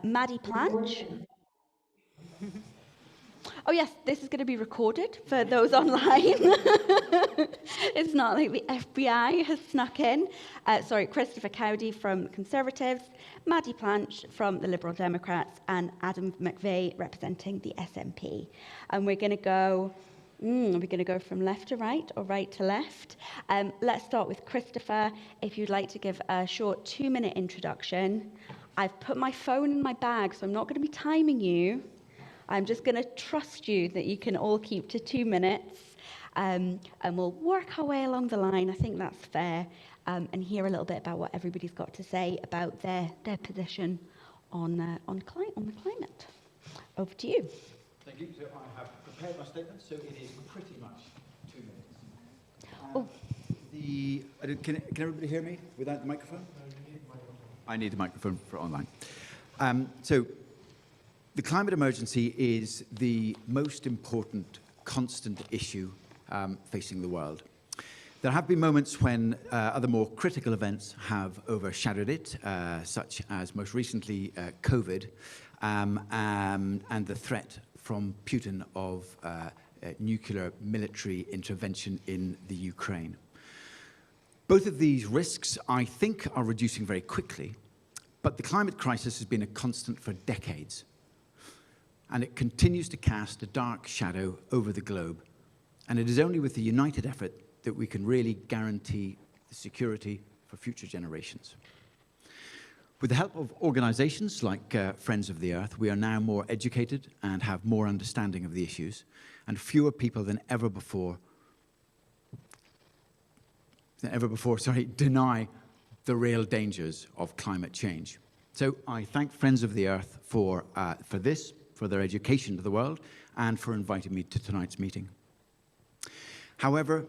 Maddy Planche. Oh yes, this is going to be recorded for those online. It's not like the FBI has snuck in. Christopher Cowdy from Conservatives, Maddy Planche from the Liberal Democrats, and Adam McVey representing the SNP. And we're going to go. We're going to go from left to right or right to left. Let's start with Christopher. If you'd like to give a short 2-minute introduction. I've put my phone in my bag, so I'm not going to be timing you. I'm just going to trust you that you can all keep to 2 minutes, and we'll work our way along the line. I think that's fair, and hear a little bit about what everybody's got to say about their position on the climate. Over to you. Thank you. So I have prepared my statement, so it is pretty much 2 minutes. Can everybody hear me without the microphone? I need the microphone for online. So the climate emergency is the most important constant issue facing the world. There have been moments when other more critical events have overshadowed it, such as most recently COVID and the threat from Putin of nuclear military intervention in the Ukraine. Both of these risks, I think, are reducing very quickly, but the climate crisis has been a constant for decades, and it continues to cast a dark shadow over the globe. And it is only with the united effort that we can really guarantee the security for future generations. With the help of organizations like Friends of the Earth, we are now more educated and have more understanding of the issues, and fewer people than ever before deny the real dangers of climate change. So I thank Friends of the Earth for their education to the world, and for inviting me to tonight's meeting. However,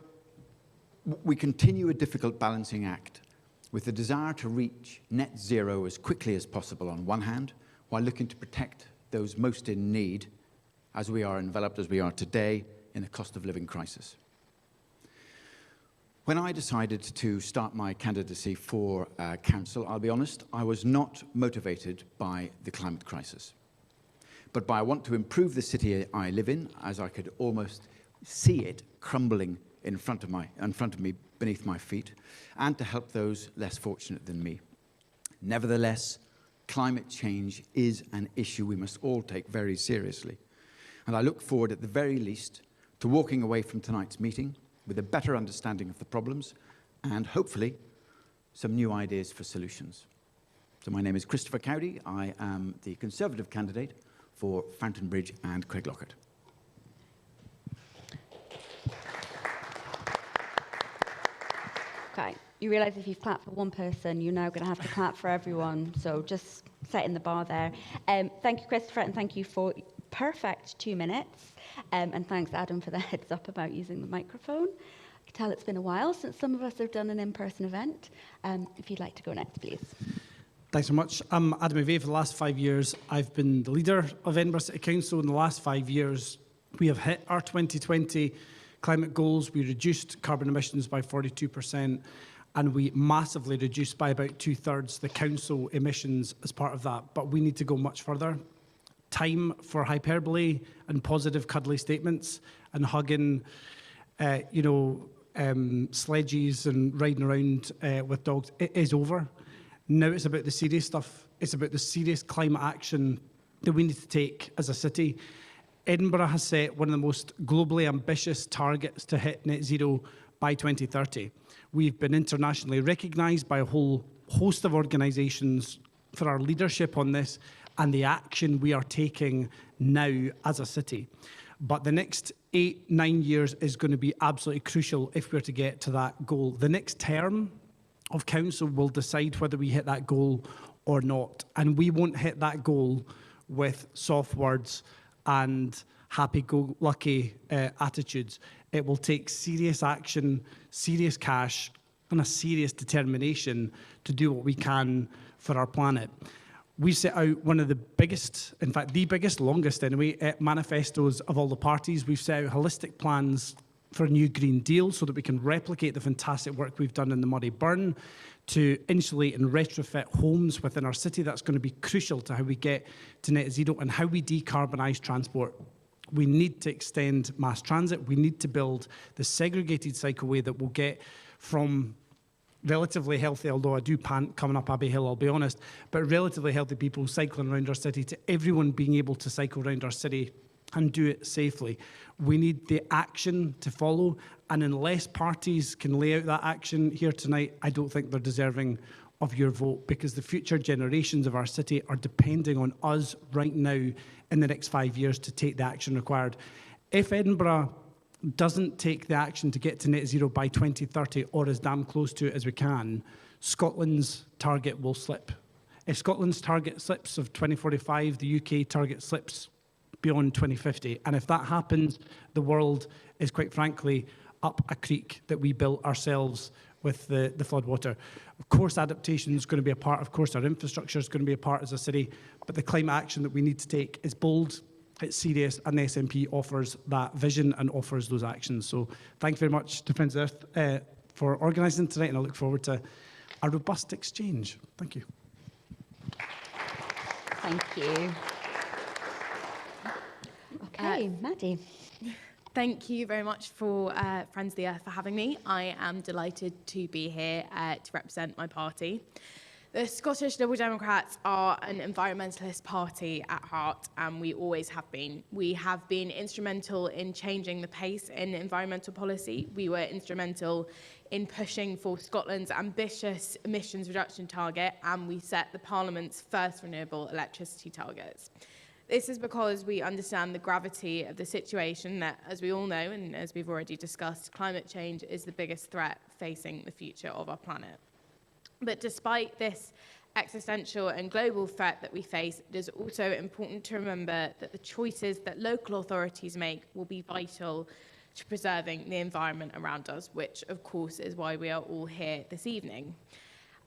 we continue a difficult balancing act with the desire to reach net zero as quickly as possible on one hand, while looking to protect those most in need, as we are enveloped as we are today in a cost of living crisis. When I decided to start my candidacy for council, I'll be honest, I was not motivated by the climate crisis, but by I want to improve the city I live in, as I could almost see it crumbling in front of me, beneath my feet, and to help those less fortunate than me. Nevertheless, climate change is an issue we must all take very seriously, and I look forward, at the very least, to walking away from tonight's meeting with a better understanding of the problems and, hopefully, some new ideas for solutions. So my name is Christopher Cowdy. I am the Conservative candidate for Fountainbridge and Craiglockett. Okay, you realise if you've clapped for one person, you're now going to have to clap for everyone. So just setting the bar there. Thank you, Christopher, and thank you for perfect 2 minutes. And thanks, Adam, for the heads up about using the microphone. I can tell it's been a while since some of us have done an in-person event. If you'd like to go next, please. Thanks so much. I'm Adam McVey. For the last 5 years, I've been the leader of Edinburgh City Council. In the last 5 years, we have hit our 2020 climate goals. We reduced carbon emissions by 42%, and we massively reduced by about 2/3 the council emissions as part of that. But we need to go much further. Time for hyperbole and positive cuddly statements and hugging, sledges and riding around with dogs. It is over. Now it's about the serious stuff. It's about the serious climate action that we need to take as a city. Edinburgh has set one of the most globally ambitious targets to hit net zero by 2030. We've been internationally recognised by a whole host of organisations for our leadership on this and the action we are taking now as a city. But the next 8-9 years is going to be absolutely crucial if we're to get to that goal. The next term of council will decide whether we hit that goal or not. And we won't hit that goal with soft words and happy-go-lucky attitudes. It will take serious action, serious cash, and a serious determination to do what we can for our planet. We set out one of the biggest, in fact, the biggest, longest anyway, manifestos of all the parties. We've set out holistic plans for a new Green Deal so that we can replicate the fantastic work we've done in the Murray Burn to insulate and retrofit homes within our city. That's going to be crucial to how we get to net zero and how we decarbonise transport. We need to extend mass transit. We need to build the segregated cycleway that will get from relatively healthy, although I do pant coming up Abbey Hill, I'll be honest, but relatively healthy people cycling around our city to everyone being able to cycle around our city and do it safely. We need the action to follow, and unless parties can lay out that action here tonight, I don't think they're deserving of your vote, because the future generations of our city are depending on us right now in the next 5 years to take the action required. If Edinburgh doesn't take the action to get to net zero by 2030, or as damn close to it as we can, Scotland's target will slip. If Scotland's target slips of 2045, the UK target slips beyond 2050. And if that happens, the world is quite frankly up a creek that we built ourselves with the floodwater. Of course, adaptation is going to be a part. Of course, our infrastructure is going to be a part as a city. But the climate action that we need to take is bold, it's serious, and the SNP offers that vision and offers those actions. So thank you very much to Friends of Earth for organising tonight, and I look forward to a robust exchange. Thank you. Thank you. Okay, Maddy. Thank you very much for Friends of the Earth for having me. I am delighted to be here to represent my party. The Scottish Liberal Democrats are an environmentalist party at heart, and we always have been. We have been instrumental in changing the pace in environmental policy. We were instrumental in pushing for Scotland's ambitious emissions reduction target, and we set the Parliament's first renewable electricity targets. This is because we understand the gravity of the situation that, as we all know, and as we've already discussed, climate change is the biggest threat facing the future of our planet. But despite this existential and global threat that we face, it is also important to remember that the choices that local authorities make will be vital to preserving the environment around us, which, of course, is why we are all here this evening.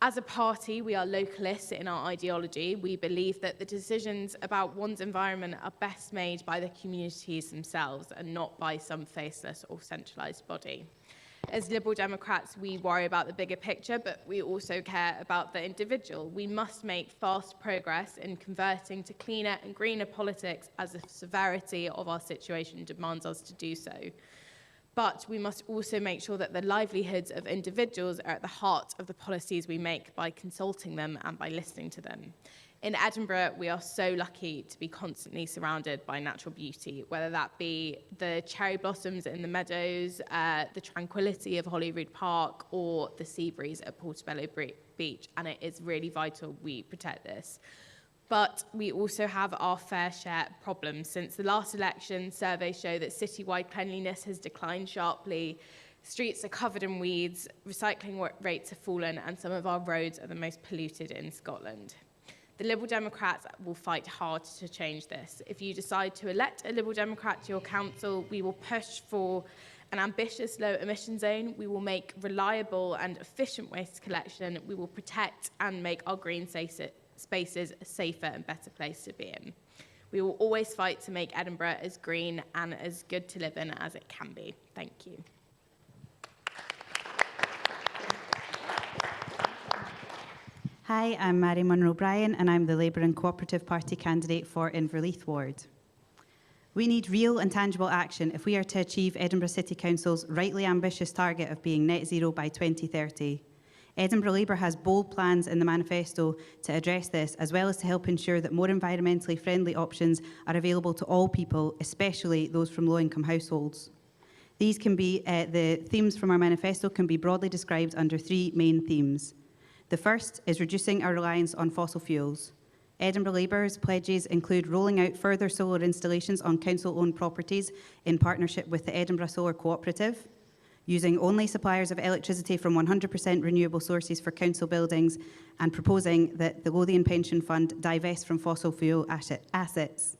As a party, we are localists in our ideology. We believe that the decisions about one's environment are best made by the communities themselves and not by some faceless or centralised body. As Liberal Democrats, we worry about the bigger picture, but we also care about the individual. We must make fast progress in converting to cleaner and greener politics as the severity of our situation demands us to do so. But we must also make sure that the livelihoods of individuals are at the heart of the policies we make by consulting them and by listening to them. In Edinburgh, we are so lucky to be constantly surrounded by natural beauty, whether that be the cherry blossoms in the meadows, the tranquility of Holyrood Park, or the sea breeze at Portobello Beach, and it is really vital we protect this. But we also have our fair share of problems. Since the last election, surveys show that citywide cleanliness has declined sharply, streets are covered in weeds, recycling rates have fallen, and some of our roads are the most polluted in Scotland. The Liberal Democrats will fight hard to change this. If you decide to elect a Liberal Democrat to your council, we will push for an ambitious low emission zone. We will make reliable and efficient waste collection. We will protect and make our green spaces a safer and better place to be in. We will always fight to make Edinburgh as green and as good to live in as it can be. Thank you. Hi, I'm Mhairi Munro-Brian, and I'm the Labour and Cooperative Party candidate for Inverleith Ward. We need real and tangible action if we are to achieve Edinburgh City Council's rightly ambitious target of being net zero by 2030. Edinburgh Labour has bold plans in the Manifesto to address this, as well as to help ensure that more environmentally friendly options are available to all people, especially those from low-income households. These can be, the themes from our Manifesto can be broadly described under three main themes. The first is reducing our reliance on fossil fuels. Edinburgh Labour's pledges include rolling out further solar installations on council-owned properties in partnership with the Edinburgh Solar Cooperative, using only suppliers of electricity from 100% renewable sources for council buildings, and proposing that the Lothian pension fund divest from fossil fuel assets.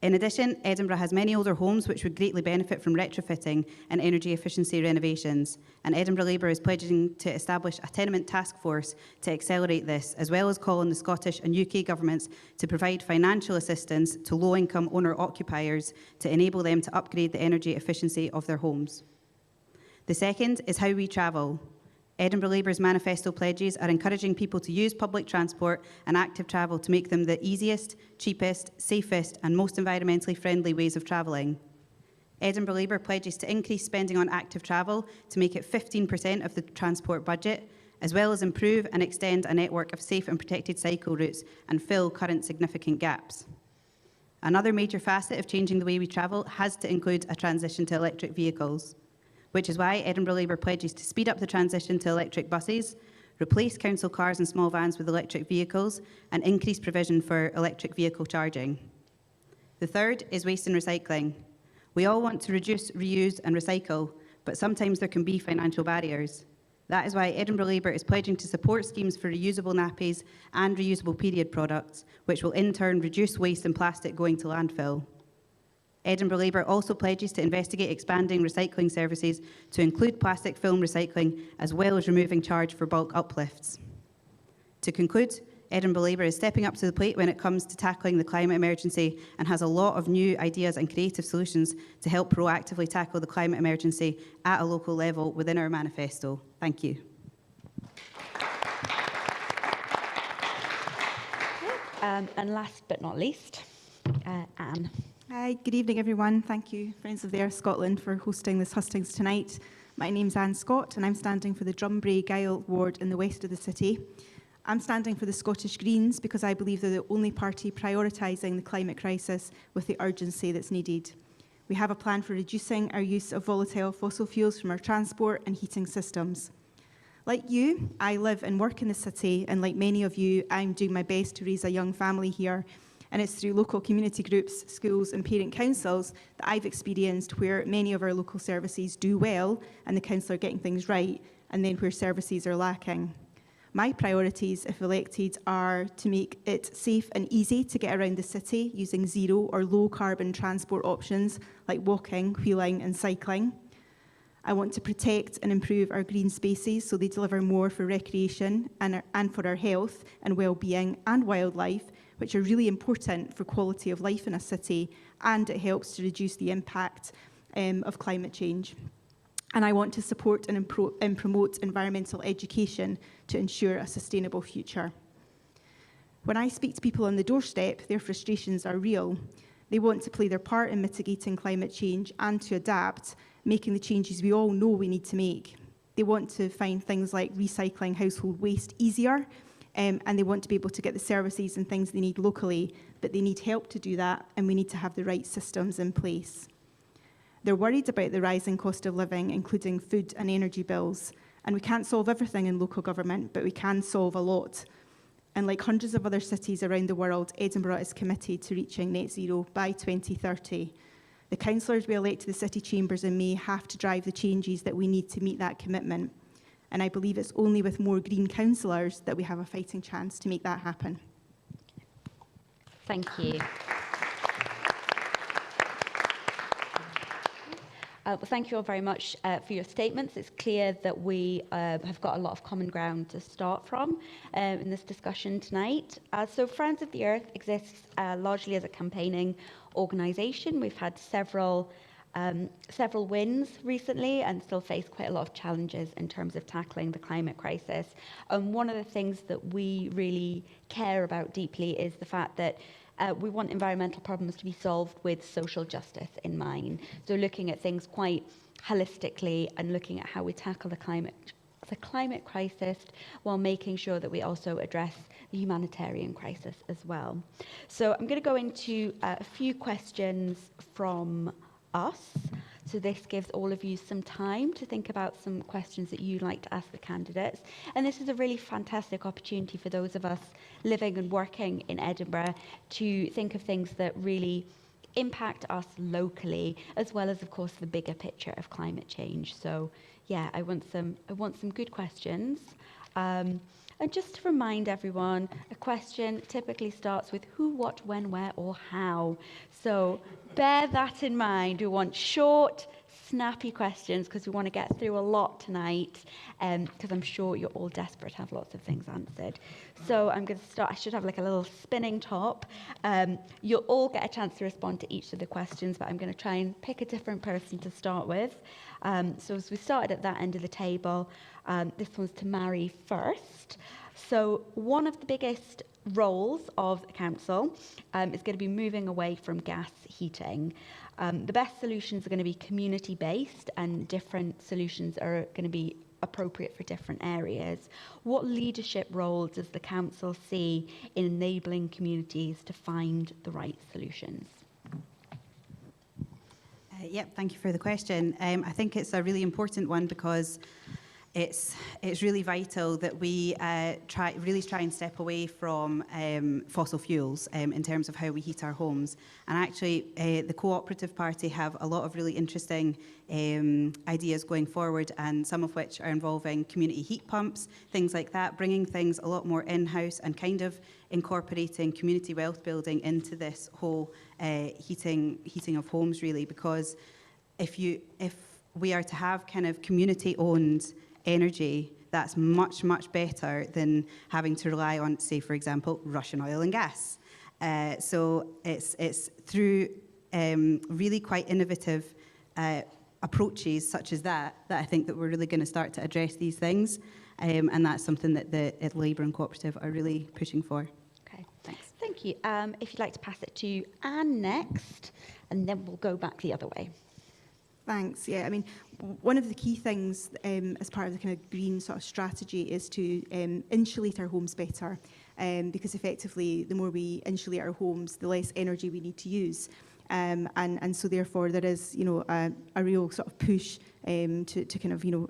In addition, Edinburgh has many older homes which would greatly benefit from retrofitting and energy efficiency renovations, and Edinburgh Labour is pledging to establish a tenement task force to accelerate this, as well as call on the Scottish and UK governments to provide financial assistance to low-income owner-occupiers to enable them to upgrade the energy efficiency of their homes. The second is how we travel. Edinburgh Labour's manifesto pledges are encouraging people to use public transport and active travel to make them the easiest, cheapest, safest and most environmentally friendly ways of travelling. Edinburgh Labour pledges to increase spending on active travel to make it 15% of the transport budget, as well as improve and extend a network of safe and protected cycle routes and fill current significant gaps. Another major facet of changing the way we travel has to include a transition to electric vehicles, which is why Edinburgh Labour pledges to speed up the transition to electric buses, replace council cars and small vans with electric vehicles, and increase provision for electric vehicle charging. The third is waste and recycling. We all want to reduce, reuse and recycle, but sometimes there can be financial barriers. That is why Edinburgh Labour is pledging to support schemes for reusable nappies and reusable period products, which will in turn reduce waste and plastic going to landfill. Edinburgh Labour also pledges to investigate expanding recycling services to include plastic film recycling, as well as removing charge for bulk uplifts. To conclude, Edinburgh Labour is stepping up to the plate when it comes to tackling the climate emergency and has a lot of new ideas and creative solutions to help proactively tackle the climate emergency at a local level within our manifesto. Thank you. And last but not least, Anne. Hi, good evening everyone. Thank you, Friends of the Earth Scotland, for hosting this hustings tonight. My name's Anne Scott and I'm standing for the Drumbrae Gyle ward in the west of the city. I'm standing for the Scottish Greens because I believe they're the only party prioritising the climate crisis with the urgency that's needed. We have a plan for reducing our use of volatile fossil fuels from our transport and heating systems. Like you, I live and work in the city, and like many of you, I'm doing my best to raise a young family here. And it's through local community groups, schools and parent councils that I've experienced where many of our local services do well and the council are getting things right, and then where services are lacking. My priorities, if elected, are to make it safe and easy to get around the city using zero or low carbon transport options like walking, wheeling and cycling. I want to protect and improve our green spaces so they deliver more for recreation and for our health and well-being and wildlife, which are really important for quality of life in a city, and it helps to reduce the impact of climate change. And I want to support and promote environmental education to ensure a sustainable future. When I speak to people on the doorstep, their frustrations are real. They want to play their part in mitigating climate change and to adapt, making the changes we all know we need to make. They want to find things like recycling household waste easier, and they want to be able to get the services and things they need locally, but they need help to do that, and we need to have the right systems in place. They're worried about the rising cost of living, including food and energy bills. And we can't solve everything in local government, but we can solve a lot. And like hundreds of other cities around the world, Edinburgh is committed to reaching net zero by 2030. The councillors we elect to the city chambers in May have to drive the changes that we need to meet that commitment. And I believe it's only with more green councillors that we have a fighting chance to make that happen. Thank you. Well, thank you all very much for your statements. It's clear that we have got a lot of common ground to start from in this discussion tonight. So Friends of the Earth exists largely as a campaigning organisation. We've had several wins recently and still face quite a lot of challenges in terms of tackling the climate crisis. One of the things that we really care about deeply is the fact that we want environmental problems to be solved with social justice in mind. So looking at things quite holistically and looking at how we tackle the climate crisis while making sure that we also address the humanitarian crisis as well. So I'm going to go into a few questions from us. So this gives all of you some time to think about some questions that you'd like to ask the candidates. And this is a really fantastic opportunity for those of us living and working in Edinburgh to think of things that really impact us locally, as well as, of course, the bigger picture of climate change. So, yeah, I want some good questions. And just to remind everyone, a question typically starts with who, what, when, where, or how. So bear that in mind. We want short, snappy questions because we want to get through a lot tonight, because I'm sure you're all desperate to have lots of things answered. So I'm going to start. I should have like a little spinning top. You'll all get a chance to respond to each of the questions, but I'm going to try and pick a different person to start with. So as we started at that end of the table, this one's to Mhairi first. So one of the biggest roles of the council is going to be moving away from gas heating. The best solutions are going to be community-based, and different solutions are going to be appropriate for different areas. What leadership role does the council see in enabling communities to find the right solutions? Yep, thank you for the question. I think it's a really important one because it's really vital that we try and step away from fossil fuels in terms of how we heat our homes. And actually, the Cooperative Party have a lot of really interesting ideas going forward, and some of which are involving community heat pumps, things like that, bringing things a lot more in-house and kind of incorporating community wealth building into this whole heating of homes, really. Because if we are to have kind of community-owned energy, that's much, much better than having to rely on, say, for example, Russian oil and gas. So it's through really quite innovative approaches such as that I think that we're really going to start to address these things. And that's something that the Labour and Cooperative are really pushing for. Okay, thanks. Thank you. If you'd like to pass it to Anne next, and then we'll go back the other way. Thanks. Yeah, I mean, one of the key things as part of the kind of green sort of strategy is to insulate our homes better, because effectively the more we insulate our homes, the less energy we need to use. And so therefore there is, you know, a real sort of push to kind of, you know,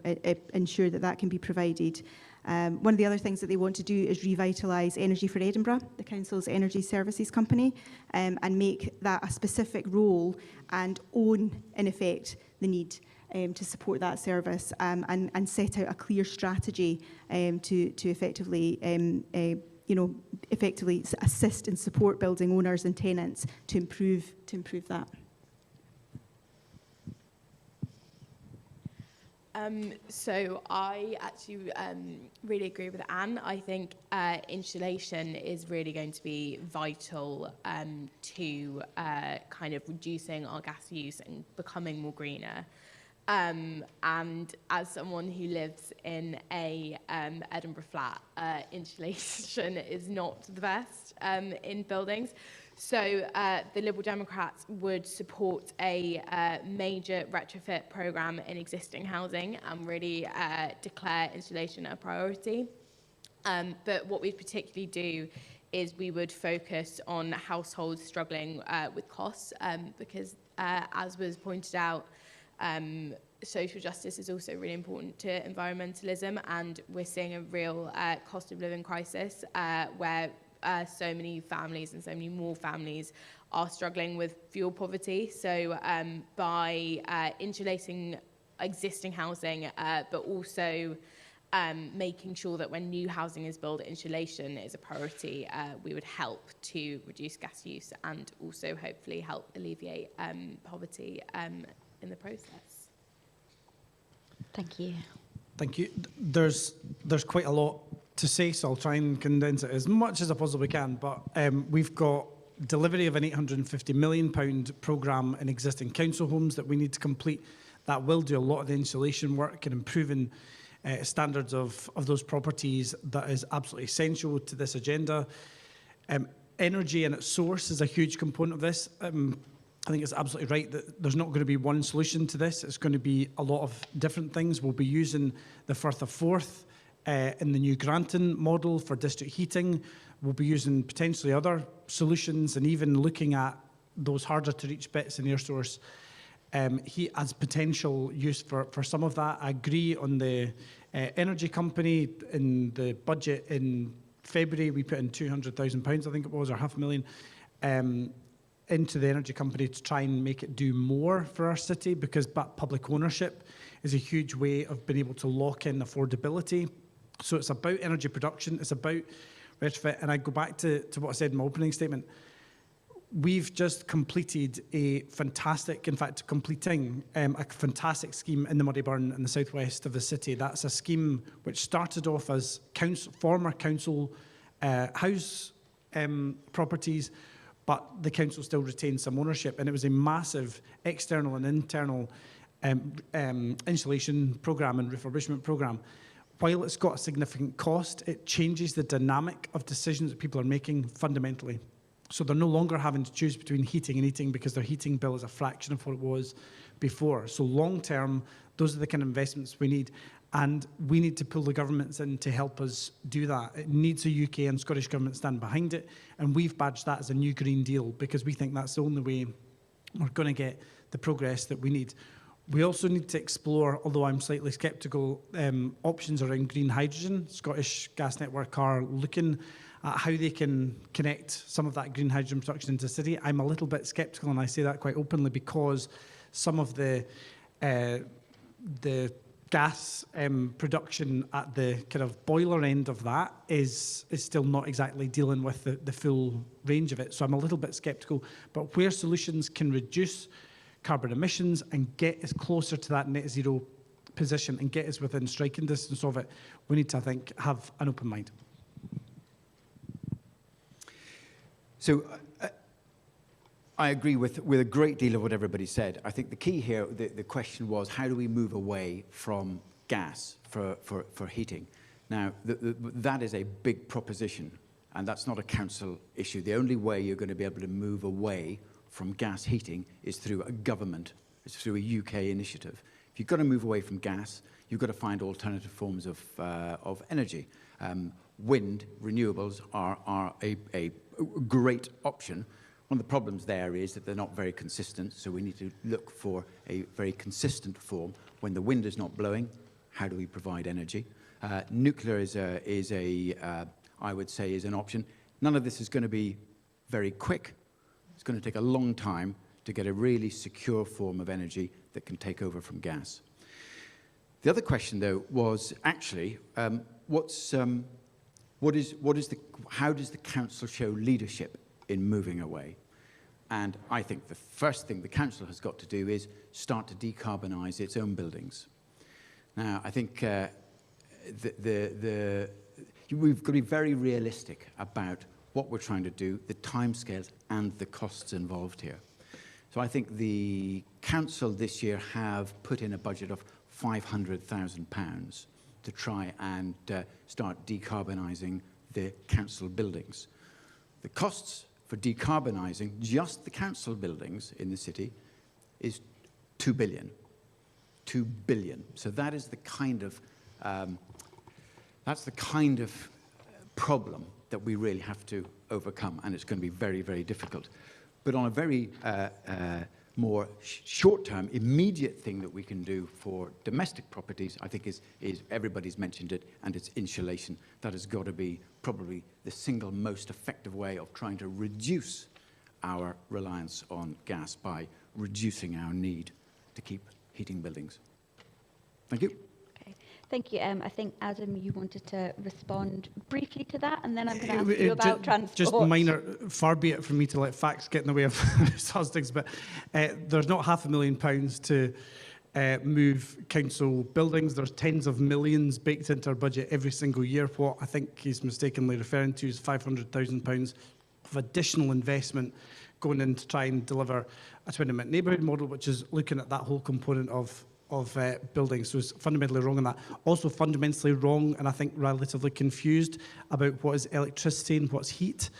ensure that can be provided. One of the other things that they want to do is revitalise Energy for Edinburgh, the council's energy services company, and make that a specific role and own, in effect, the need to support that service, and set out a clear strategy to effectively effectively assist and support building owners and tenants to improve that. So I actually really agree with Anne. I think insulation is really going to be vital to kind of reducing our gas use and becoming more greener. And as someone who lives in a Edinburgh flat, insulation is not the best in buildings. So the Liberal Democrats would support a major retrofit programme in existing housing and really declare insulation a priority. But what we'd particularly do is we would focus on households struggling with costs, because as was pointed out, social justice is also really important to environmentalism, and we're seeing a real cost of living crisis where so many families and so many more families are struggling with fuel poverty. So by insulating existing housing, but also making sure that when new housing is built, insulation is a priority, we would help to reduce gas use and also hopefully help alleviate poverty in the process. Thank you. Thank you. There's quite a lot to say, so I'll try and condense it as much as I possibly can. But we've got delivery of an £850 million programme in existing council homes that we need to complete. That will do a lot of the insulation work and improving standards of those properties. That is absolutely essential to this agenda. Energy and its source is a huge component of this. I think it's absolutely right that there's not going to be one solution to this. It's going to be a lot of different things. We'll be using the Firth of Forth in the new Granton model for district heating. We'll be using potentially other solutions and even looking at those harder to reach bits in air source heat as potential use for some of that. I agree on the energy company. In the budget in February, we put in £200,000, I think it was, or £500,000, into the energy company to try and make it do more for our city, because public ownership is a huge way of being able to lock in affordability. So it's about energy production, it's about retrofit, and I go back to what I said in my opening statement. we've just completed a fantastic, in fact, completing a fantastic scheme in the Muddy Burn in the southwest of the city. That's a scheme which started off as former council house properties, but the council still retains some ownership. And it was a massive external and internal insulation programme and refurbishment programme. While it's got a significant cost, it changes the dynamic of decisions that people are making fundamentally. So they're no longer having to choose between heating and eating because their heating bill is a fraction of what it was before. So long term, those are the kind of investments we need. And we need to pull the governments in to help us do that. It needs a UK and Scottish government stand behind it. And we've badged that as a new Green Deal because we think that's the only way we're going to get the progress that we need. We also need to explore, although I'm slightly sceptical, options around green hydrogen. Scottish Gas Network are looking at how they can connect some of that green hydrogen production into the city. I'm a little bit sceptical, and I say that quite openly, because some of the gas production at the kind of boiler end of that is still not exactly dealing with the full range of it. So I'm a little bit sceptical. But where solutions can reduce carbon emissions and get us closer to that net zero position and get us within striking distance of it, we need to, I think, have an open mind. So I agree with a great deal of what everybody said. I think the key here, the question was, how do we move away from gas for heating? Now, that is a big proposition, and that's not a council issue. The only way you're going to be able to move away from gas heating is through a government, it's through a UK initiative. If you've got to move away from gas, you've got to find alternative forms of energy. Wind, renewables are a great option. One of the problems there is that they're not very consistent, so we need to look for a very consistent form. When the wind is not blowing, how do we provide energy? Nuclear I would say, is an option. None of this is going to be very quick. It's going to take a long time to get a really secure form of energy that can take over from gas. The other question, though, was actually, how does the council show leadership in moving away? And I think the first thing the council has got to do is start to decarbonise its own buildings. Now, I think we've got to be very realistic about what we're trying to do, the timescales and the costs involved here. So I think the council this year have put in a budget of £500,000 to try and start decarbonising the council buildings. The costs for decarbonising just the council buildings in the city is £2 billion. £2 billion. So that is the kind of problem that we really have to overcome, and it's going to be very, very difficult. But on a very more short-term, immediate thing that we can do for domestic properties, I think is everybody's mentioned it, and it's insulation. That has got to be probably the single most effective way of trying to reduce our reliance on gas by reducing our need to keep heating buildings. Thank you. Okay, thank you. I think, Adam, you wanted to respond briefly to that, and then I'm going to ask you about transport. Just minor, far be it from me to let facts get in the way of Hustings, but there's not £500,000 to move council buildings. There's tens of millions baked into our budget every single year. What I think he's mistakenly referring to is £500,000 of additional investment going in to try and deliver a twin neighbourhood model, which is looking at that whole component of buildings. So it's fundamentally wrong on that. Also fundamentally wrong, and I think relatively confused about what is electricity and what's heat.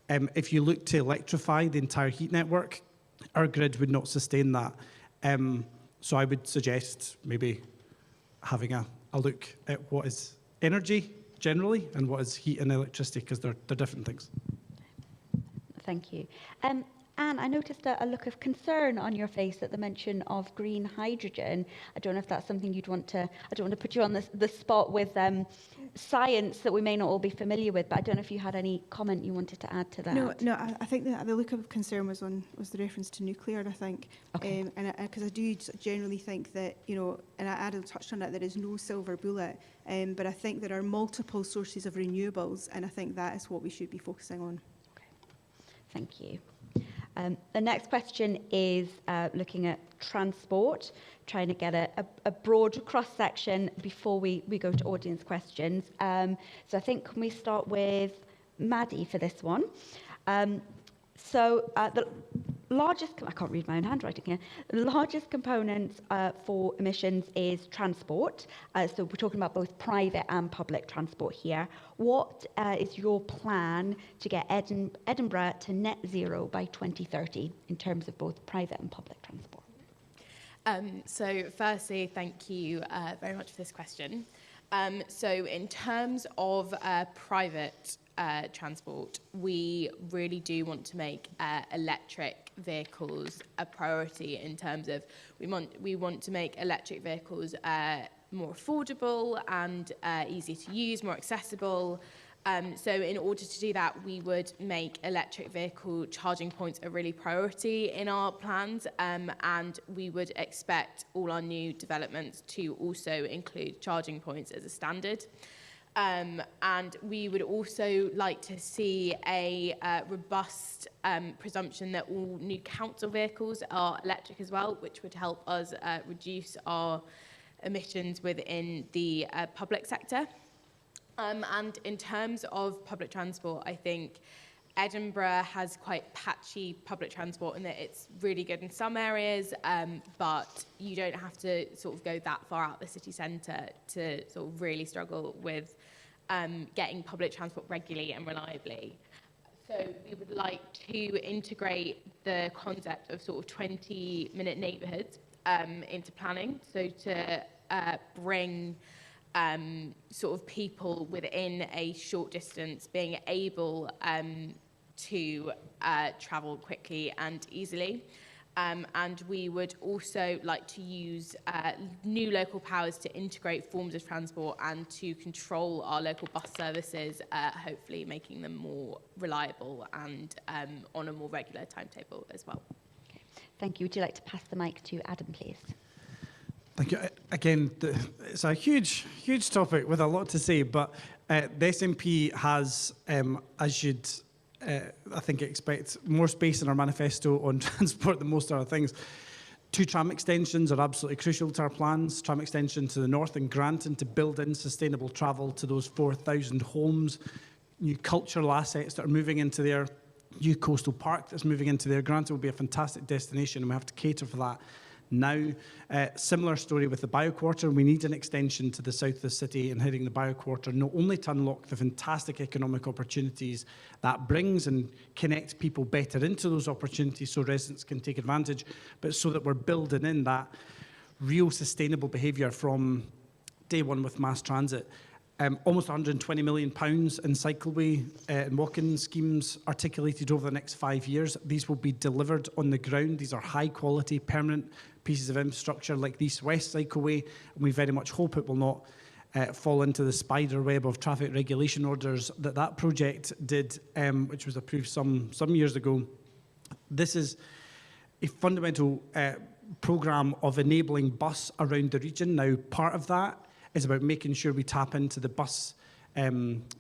If you look to electrify the entire heat network, our grid would not sustain that. So I would suggest maybe having a look at what is energy generally and what is heat and electricity, because they're different things. Thank you. Anne, I noticed a look of concern on your face at the mention of green hydrogen. I don't know if that's something you'd want to... I don't want to put you on the spot with science that we may not all be familiar with, but I don't know if you had any comment you wanted to add to that. No. I think that the look of concern was the reference to nuclear, I think. Okay. And because I do generally think that, and Adam touched on it, there is no silver bullet, but I think there are multiple sources of renewables, and I think that is what we should be focusing on. Okay. Thank you. The next question is looking at transport, trying to get a broad cross-section before we go to audience questions. So I think, can we start with Maddy for this one? The largest, I can't read my own handwriting here, the largest component for emissions is transport. So we're talking about both private and public transport here. What is your plan to get Edinburgh to net zero by 2030 in terms of both private and public transport? So firstly, thank you very much for this question. So in terms of private transport, we really do want to make electric vehicles a priority in terms of we want to make electric vehicles more affordable and easier to use, more accessible. So in order to do that, we would make electric vehicle charging points a really priority in our plans, and we would expect all our new developments to also include charging points as a standard. And we would also like to see a robust presumption that all new council vehicles are electric as well, which would help us reduce our emissions within the public sector. And in terms of public transport, I think Edinburgh has quite patchy public transport in that it's really good in some areas, but you don't have to sort of go that far out the city centre to sort of really struggle with getting public transport regularly and reliably. So we would like to integrate the concept of sort of 20-minute neighbourhoods into planning, so to bring sort of people within a short distance being able to travel quickly and easily. And we would also like to use new local powers to integrate forms of transport and to control our local bus services, hopefully making them more reliable and on a more regular timetable as well. Okay. Thank you. Would you like to pass the mic to Adam, please? Thank you. Again, it's a huge topic with a lot to say, but the SNP has, as you'd, I think, expect, more space in our manifesto on transport than most other things. 2 tram extensions are absolutely crucial to our plans. Tram extension to the north in Granton to build in sustainable travel to those 4,000 homes, new cultural assets that are moving into there, new coastal park that's moving into there. Granton will be a fantastic destination and we have to cater for that now. Similar story with the BioQuarter. We need an extension to the south of the city and heading the BioQuarter, not only to unlock the fantastic economic opportunities that brings and connect people better into those opportunities so residents can take advantage, but so that we're building in that real sustainable behaviour from day one with mass transit. Almost £120 million in cycleway and walk-in schemes articulated over the next 5 years. These will be delivered on the ground. These are high-quality, permanent pieces of infrastructure like the East-West cycleway, and we very much hope it will not fall into the spider web of traffic regulation orders that project did, which was approved some years ago. This is a fundamental programme of enabling bus around the region. Now, part of that is about making sure we tap into the bus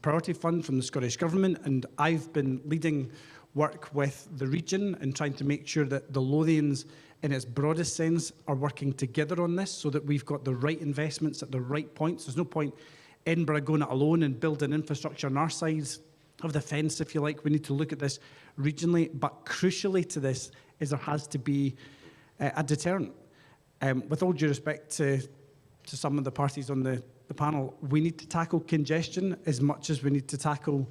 priority fund from the Scottish Government, and I've been leading work with the region and trying to make sure that the Lothians, in its broadest sense, are working together on this so that we've got the right investments at the right points. There's no point Edinburgh going it alone and building infrastructure on our side of the fence, if you like. We need to look at this regionally, but crucially to this is there has to be a deterrent. With all due respect to some of the parties on the panel, we need to tackle congestion as much as we need to tackle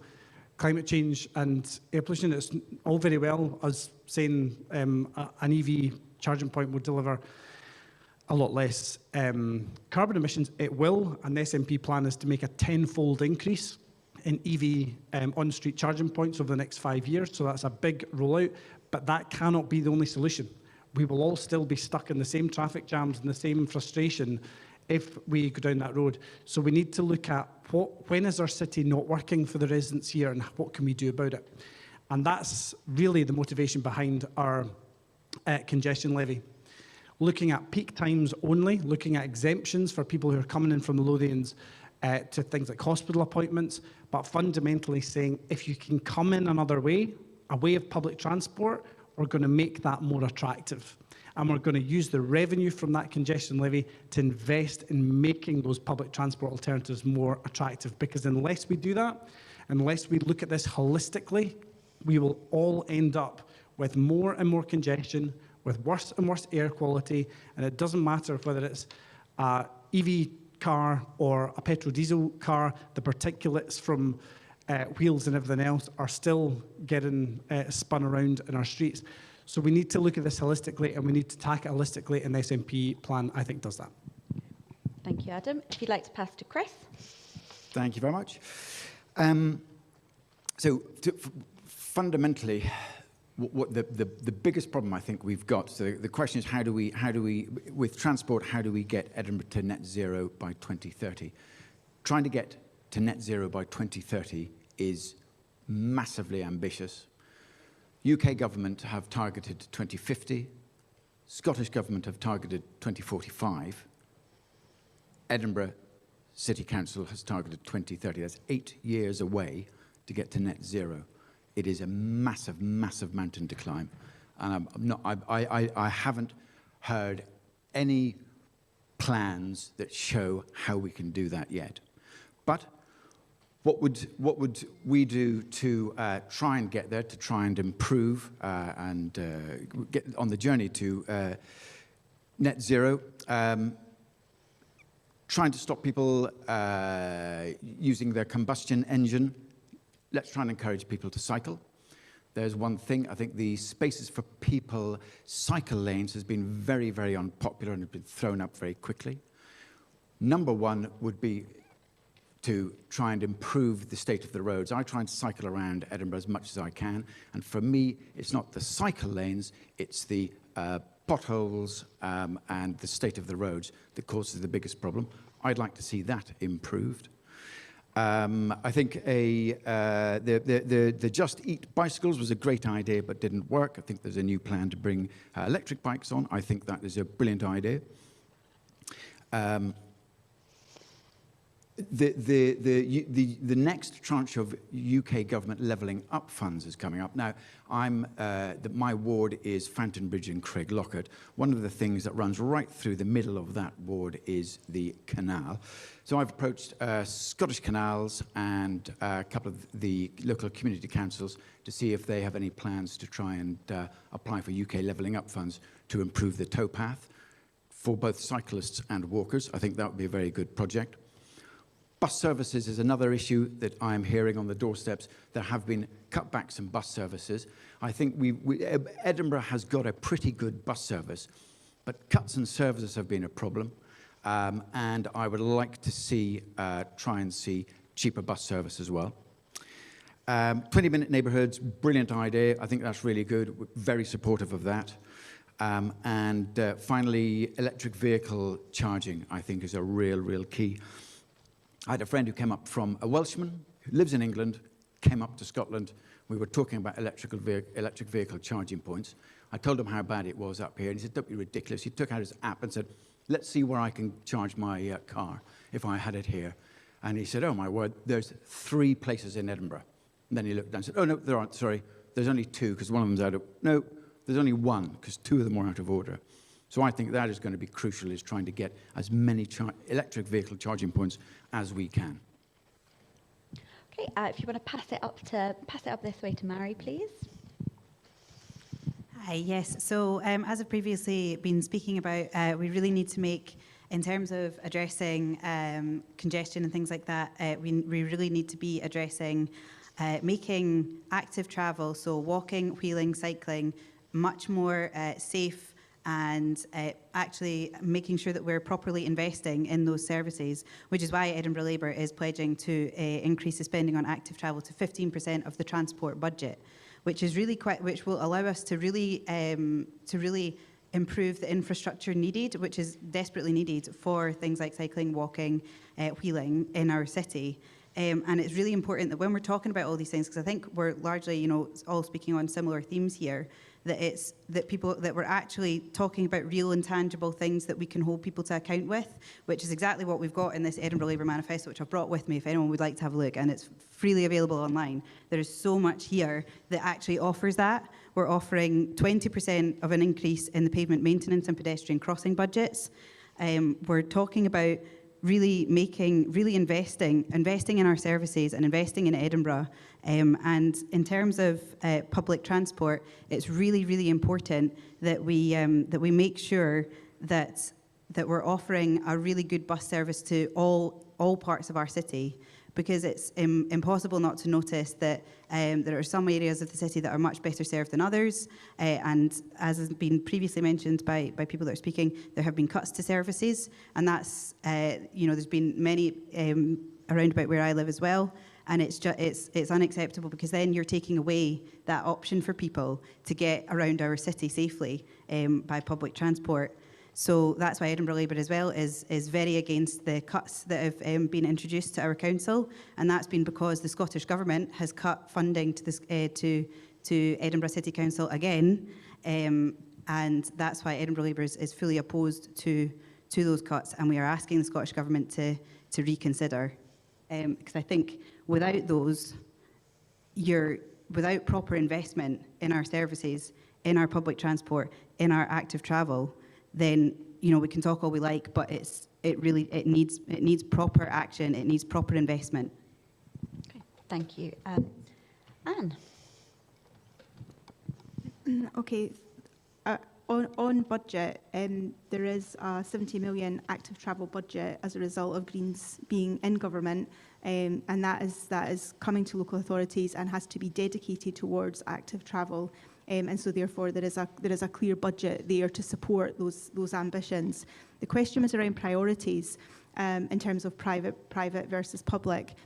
climate change and air pollution. It's all very well us saying an EV charging point will deliver a lot less carbon emissions. It will, and the SNP plan is to make a 10-fold increase in EV on-street charging points over the next 5 years, so that's a big rollout, but that cannot be the only solution. We will all still be stuck in the same traffic jams and the same frustration if we go down that road. So we need to look at when is our city not working for the residents here and what can we do about it. And that's really the motivation behind our congestion levy. Looking at peak times only, looking at exemptions for people who are coming in from the Lothians to things like hospital appointments, but fundamentally saying if you can come in another way, a way of public transport, we're going to make that more attractive. And we're going to use the revenue from that congestion levy to invest in making those public transport alternatives more attractive. Because unless we do that, unless we look at this holistically, we will all end up with more and more congestion, with worse and worse air quality. And it doesn't matter whether it's an EV car or a petrol diesel car, the particulates from wheels and everything else are still getting spun around in our streets. So we need to look at this holistically, and we need to tackle it holistically, and the SNP plan, I think, does that. Thank you, Adam. If you'd like to pass to Chris. Thank you very much. Fundamentally, what the biggest problem I think we've got, so the question is how do we, with transport, how do we get Edinburgh to net zero by 2030? Trying to get to net zero by 2030 is massively ambitious. UK government have targeted 2050, Scottish government have targeted 2045, Edinburgh City Council has targeted 2030. That's 8 years away to get to net zero. It is a massive, massive mountain to climb. And I haven't heard any plans that show how we can do that yet. But what would we do to try and get there, to try and improve and get on the journey to net zero? Trying to stop people using their combustion engine. Let's try and encourage people to cycle. There's one thing, I think the spaces for people, cycle lanes has been very, very unpopular and has been thrown up very quickly. Number one would be to try and improve the state of the roads. I try and cycle around Edinburgh as much as I can, and for me, it's not the cycle lanes, it's the potholes and the state of the roads that causes the biggest problem. I'd like to see that improved. I think the Just Eat bicycles was a great idea but didn't work. I think there's a new plan to bring electric bikes on. I think that is a brilliant idea. The next tranche of UK government levelling up funds is coming up. Now, my ward is Fountainbridge and Craiglockett. One of the things that runs right through the middle of that ward is the canal. So I've approached Scottish Canals and a couple of the local community councils to see if they have any plans to try and apply for UK levelling up funds to improve the towpath for both cyclists and walkers. I think that would be a very good project. Bus services is another issue that I'm hearing on the doorsteps. There have been cutbacks in bus services. I think Edinburgh has got a pretty good bus service, but cuts in services have been a problem. And I would like to try and see cheaper bus service as well. 20-minute neighbourhoods, brilliant idea. I think that's really good. We're very supportive of that. And finally, electric vehicle charging, I think, is a real key. I had a friend who came up from a Welshman who lives in England, came up to Scotland. We were talking about electric vehicle charging points. I told him how bad it was up here, and he said, "Don't be ridiculous." He took out his app and said, "Let's see where I can charge my car if I had it here." And he said, "Oh my word, there's 3 places in Edinburgh." And then he looked down and said, "Oh no, there aren't, sorry. There's only 2 because one of them's out of..." No, there's only 1 because 2 of them are out of order. So I think that is going to be crucial, is trying to get as many electric vehicle charging points as we can. Okay, if you want to pass it up this way to Mhairi, please. Hi, yes. So as I've previously been speaking about, we really need to make, in terms of addressing congestion and things like that, we really need to be addressing making active travel, so walking, wheeling, cycling, much more safe, and actually making sure that we're properly investing in those services, which is why Edinburgh Labour is pledging to increase the spending on active travel to 15% of the transport budget, which is really which will allow us to really improve the infrastructure needed, which is desperately needed for things like cycling, walking, wheeling in our city. And it's really important that when we're talking about all these things, because I think we're largely, all speaking on similar themes here, that we're actually talking about real and tangible things that we can hold people to account with, which is exactly what we've got in this Edinburgh Labour Manifesto, which I've brought with me if anyone would like to have a look, and it's freely available online. There is so much here that actually offers that, We're offering 20% of an increase in the pavement maintenance and pedestrian crossing budgets. We're talking about really investing in our services and investing in Edinburgh. And in terms of public transport, it's really important that we make sure that we're offering a really good bus service to all parts of our city, because it's impossible not to notice that there are some areas of the city that are much better served than others. And as has been previously mentioned by people that are speaking, there have been cuts to services, and that's, there's been many around about where I live as well. And it's unacceptable, because then you're taking away that option for people to get around our city safely by public transport. So that's why Edinburgh Labour as well is very against the cuts that have been introduced to our council, and that's been because the Scottish Government has cut funding to this to Edinburgh City Council again, and that's why Edinburgh Labour is fully opposed to those cuts, and we are asking the Scottish Government to reconsider, because I think without those, without proper investment in our services, in our public transport, in our active travel, then we can talk all we like, but it needs proper action. It needs proper investment. Okay, thank you, Anne. Okay, on budget, there is a 70 million active travel budget as a result of Greens being in government, and that is coming to local authorities and has to be dedicated towards active travel. And so therefore there is a clear budget there to support those ambitions. The question was around priorities in terms of private versus public.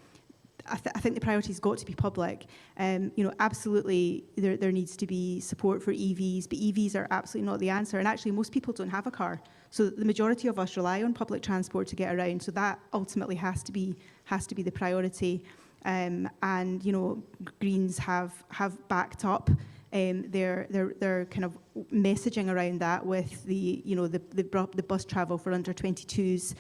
I think the priority's got to be public. Absolutely there needs to be support for EVs, but EVs are absolutely not the answer. And actually most people don't have a car. So the majority of us rely on public transport to get around. So that ultimately has to be the priority. And Greens have backed up their kind of messaging around that with the bus travel for under 22s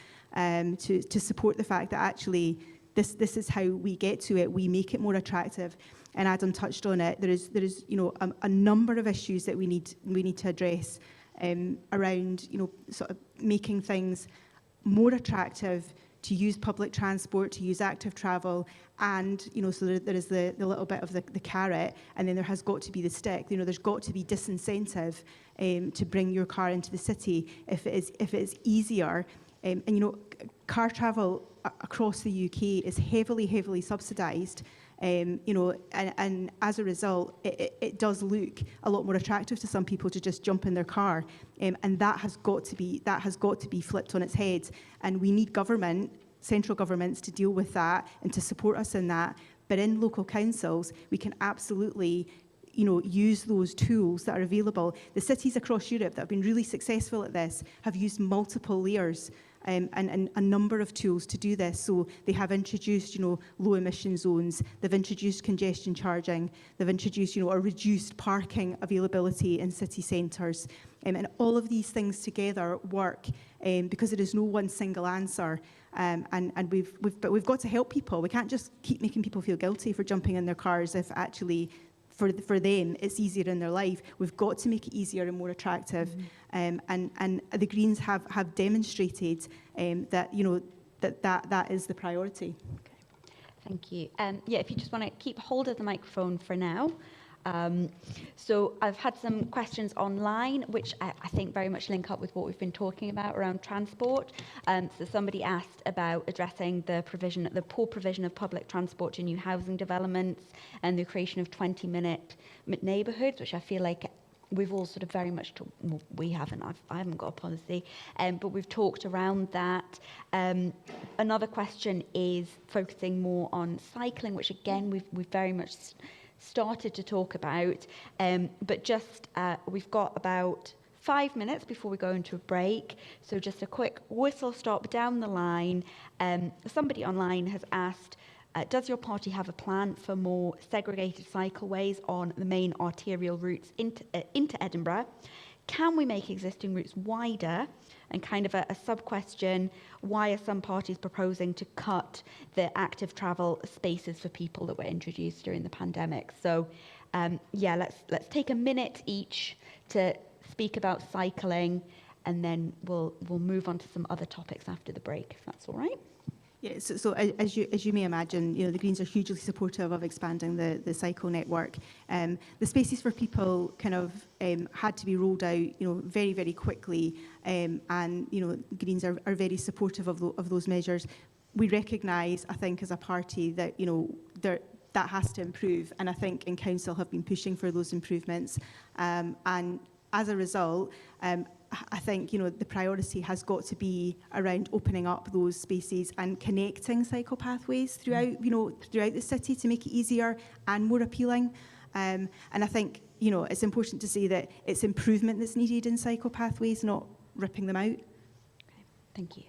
to support the fact that actually this is how we get to it. We make it more attractive, and Adam touched on it. There is a number of issues that we need to address around sort of making things more attractive to use public transport, to use active travel, and so there is the little bit of the carrot, and then there has got to be the stick. There's got to be disincentive to bring your car into the city if it is easier. And car travel across the UK is heavily subsidised. And as a result, it does look a lot more attractive to some people to just jump in their car, and that has got to be flipped on its head. And we need central governments to deal with that and to support us in that. But in local councils, we can absolutely use those tools that are available. The cities across Europe that have been really successful at this have used multiple layers and a number of tools to do this. So they have introduced, low emission zones. They've introduced congestion charging. They've introduced, a reduced parking availability in city centres. And all of these things together work because there is no one single answer. And we've got to help people. We can't just keep making people feel guilty for jumping in their cars if actually for them it's easier in their life. We've got to make it easier and more attractive. And the Greens have demonstrated that is the priority. Okay. Thank you. If you just want to keep hold of the microphone for now. So I've had some questions online, which I think very much link up with what we've been talking about around transport. So somebody asked about addressing the poor provision of public transport to new housing developments and the creation of 20-minute neighbourhoods, which I feel like we've all sort of very much, I haven't got a policy, but we've talked around that. Another question is focusing more on cycling, which again, we've very much started to talk about, but just we've got about 5 minutes before we go into a break, so just a quick whistle stop down the line. Somebody online has asked, does your party have a plan for more segregated cycleways on the main arterial routes into Edinburgh? can we make existing routes wider? And kind of a sub-question, why are some parties proposing to cut the active travel spaces for people that were introduced during the pandemic? So, yeah, let's take a minute each to speak about cycling, and then we'll move on to some other topics after the break, if that's all right. Yeah, so as you may imagine, the Greens are hugely supportive of expanding the cycle network. The spaces for people kind of had to be rolled out, very, very quickly, and Greens are very supportive of those measures. We recognise, I think, as a party that that has to improve, and I think in council have been pushing for those improvements, and as a result, I think the priority has got to be around opening up those spaces and connecting cycle pathways throughout throughout the city to make it easier and more appealing. And I think it's important to say that it's improvement that's needed in cycle pathways, not ripping them out. Okay, thank you.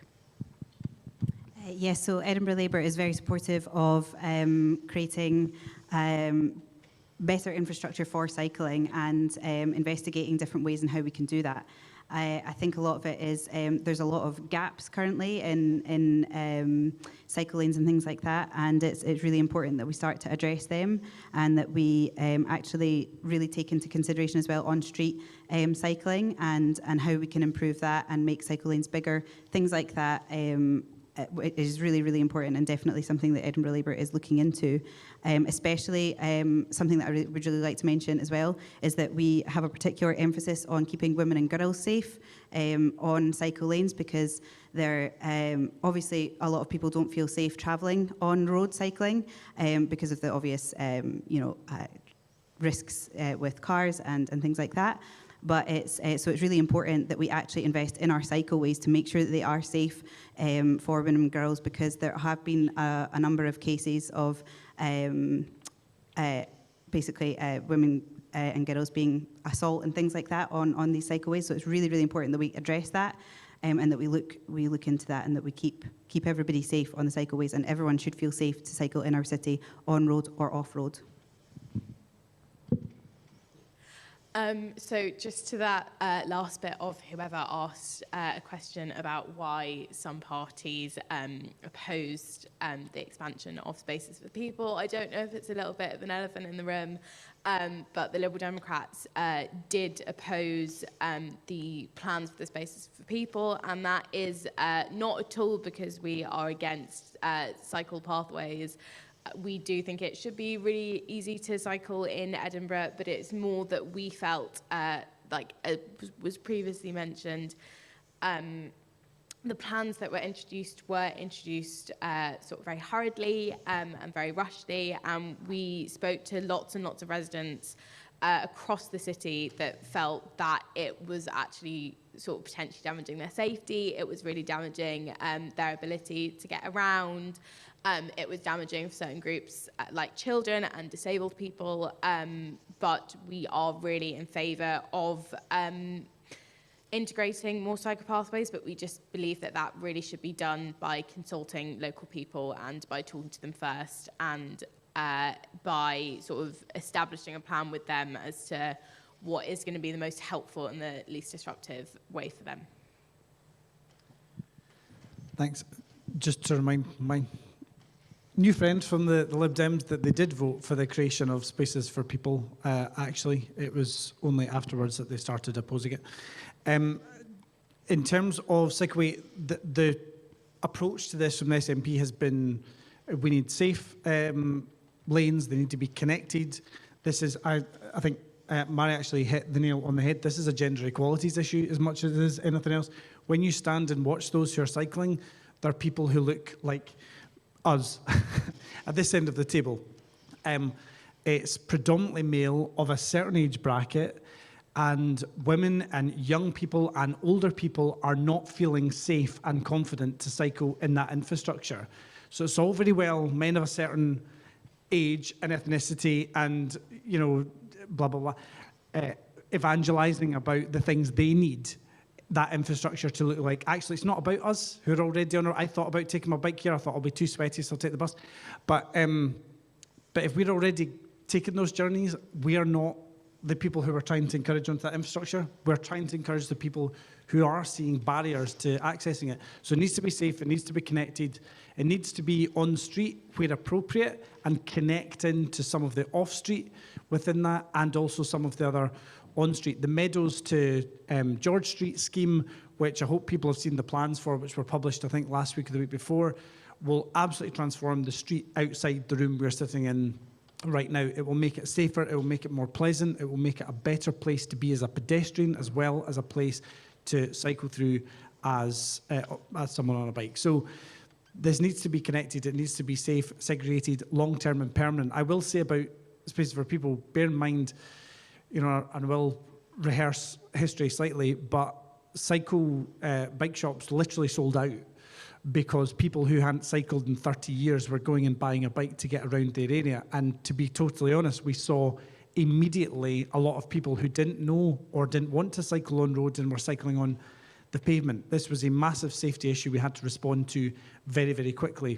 Yes, so Edinburgh Labour is very supportive of creating better infrastructure for cycling and investigating different ways in how we can do that. I think a lot of it is there's a lot of gaps currently in cycle lanes and things like that, and it's really important that we start to address them and that we actually really take into consideration as well on-street cycling and how we can improve that and make cycle lanes bigger. Things like that is really, really important and definitely something that Edinburgh Labour is looking into. Especially something that I would really like to mention as well is that we have a particular emphasis on keeping women and girls safe on cycle lanes, because there obviously a lot of people don't feel safe travelling on road cycling because of the obvious risks with cars and things like that. But so it's really important that we actually invest in our cycleways to make sure that they are safe for women and girls, because there have been a number of cases of basically women and girls being assault and things like that on these cycleways. So it's really, really important that we address that and that we look into that, and that we keep everybody safe on the cycleways, and everyone should feel safe to cycle in our city on road or off road. So just to that last bit of whoever asked a question about why some parties opposed the expansion of spaces for people, I don't know if it's a little bit of an elephant in the room, but the Liberal Democrats did oppose the plans for the spaces for people, and that is not at all because we are against cycle pathways. We do think it should be really easy to cycle in Edinburgh, but it's more that we felt, was previously mentioned, the plans that were introduced sort of very hurriedly and very rushedly, and we spoke to lots and lots of residents across the city that felt that it was actually sort of potentially damaging their safety. It was really damaging their ability to get around. It was damaging for certain groups like children and disabled people, but we are really in favour of integrating more cycle pathways, but we just believe that that really should be done by consulting local people and by talking to them first, and by sort of establishing a plan with them as to what is going to be the most helpful and the least disruptive way for them. Thanks. Just to remind my new friends from the Lib Dems that they did vote for the creation of spaces for people. Actually, it was only afterwards that they started opposing it. In terms of cycleway, the approach to this from the SNP has been we need safe lanes, they need to be connected. This is, I think, Mhairi actually hit the nail on the head. This is a gender equalities issue as much as it is anything else. When you stand and watch those who are cycling, there are people who look like us at this end of the table. It's predominantly male of a certain age bracket, and women and young people and older people are not feeling safe and confident to cycle in that infrastructure. So it's all very well men of a certain age and ethnicity and, blah, blah, blah, evangelising about the things they need that infrastructure to look like. Actually, it's not about us who are already on our... I thought about taking my bike here. I thought I'll be too sweaty, so I'll take the bus. But if we're already taking those journeys, we are not the people who we're trying to encourage onto that infrastructure. We're trying to encourage the people who are seeing barriers to accessing it. So it needs to be safe, it needs to be connected, it needs to be on street where appropriate and connect into some of the off street within that, and also some of the other on street. The Meadows to George Street scheme, which I hope people have seen the plans for, which were published I think last week or the week before, will absolutely transform the street outside the room we're sitting in right now. It will make it safer, it will make it more pleasant, it will make it a better place to be as a pedestrian as well as a place to cycle through as someone on a bike. So this needs to be connected, it needs to be safe, segregated, long-term and permanent. I will say about spaces for people, bear in mind, you know, and we'll rehearse history slightly, but bike shops literally sold out because people who hadn't cycled in 30 years were going and buying a bike to get around their area. And to be totally honest, we saw immediately a lot of people who didn't know or didn't want to cycle on roads and were cycling on the pavement. This was a massive safety issue we had to respond to very, very quickly,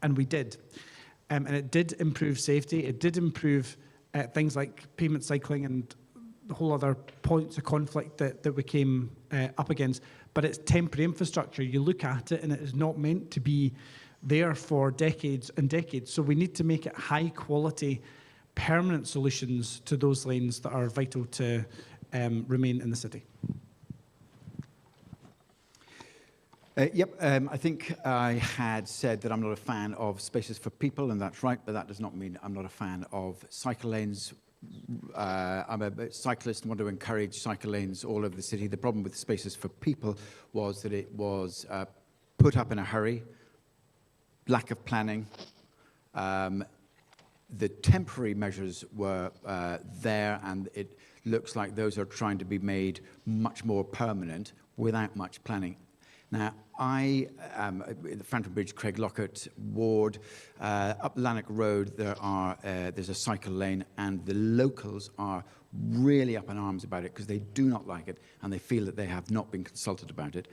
and we did. And it did improve safety, it did improve things like pavement cycling and the whole other points of conflict that we came up against. But it's temporary infrastructure. You look at it and it is not meant to be there for decades and decades. So we need to make it high quality, permanent solutions to those lanes that are vital to remain in the city. I think I had said that I'm not a fan of spaces for people, and that's right, but that does not mean I'm not a fan of cycle lanes. I'm a cyclist and want to encourage cycle lanes all over the city. The problem with spaces for people was that it was put up in a hurry, lack of planning. The temporary measures were there, and it looks like those are trying to be made much more permanent without much planning. Now, I am in the Fountain Bridge, Craig Lockett ward. Up Lanark Road, there's a cycle lane, and the locals are really up in arms about it because they do not like it, and they feel that they have not been consulted about it.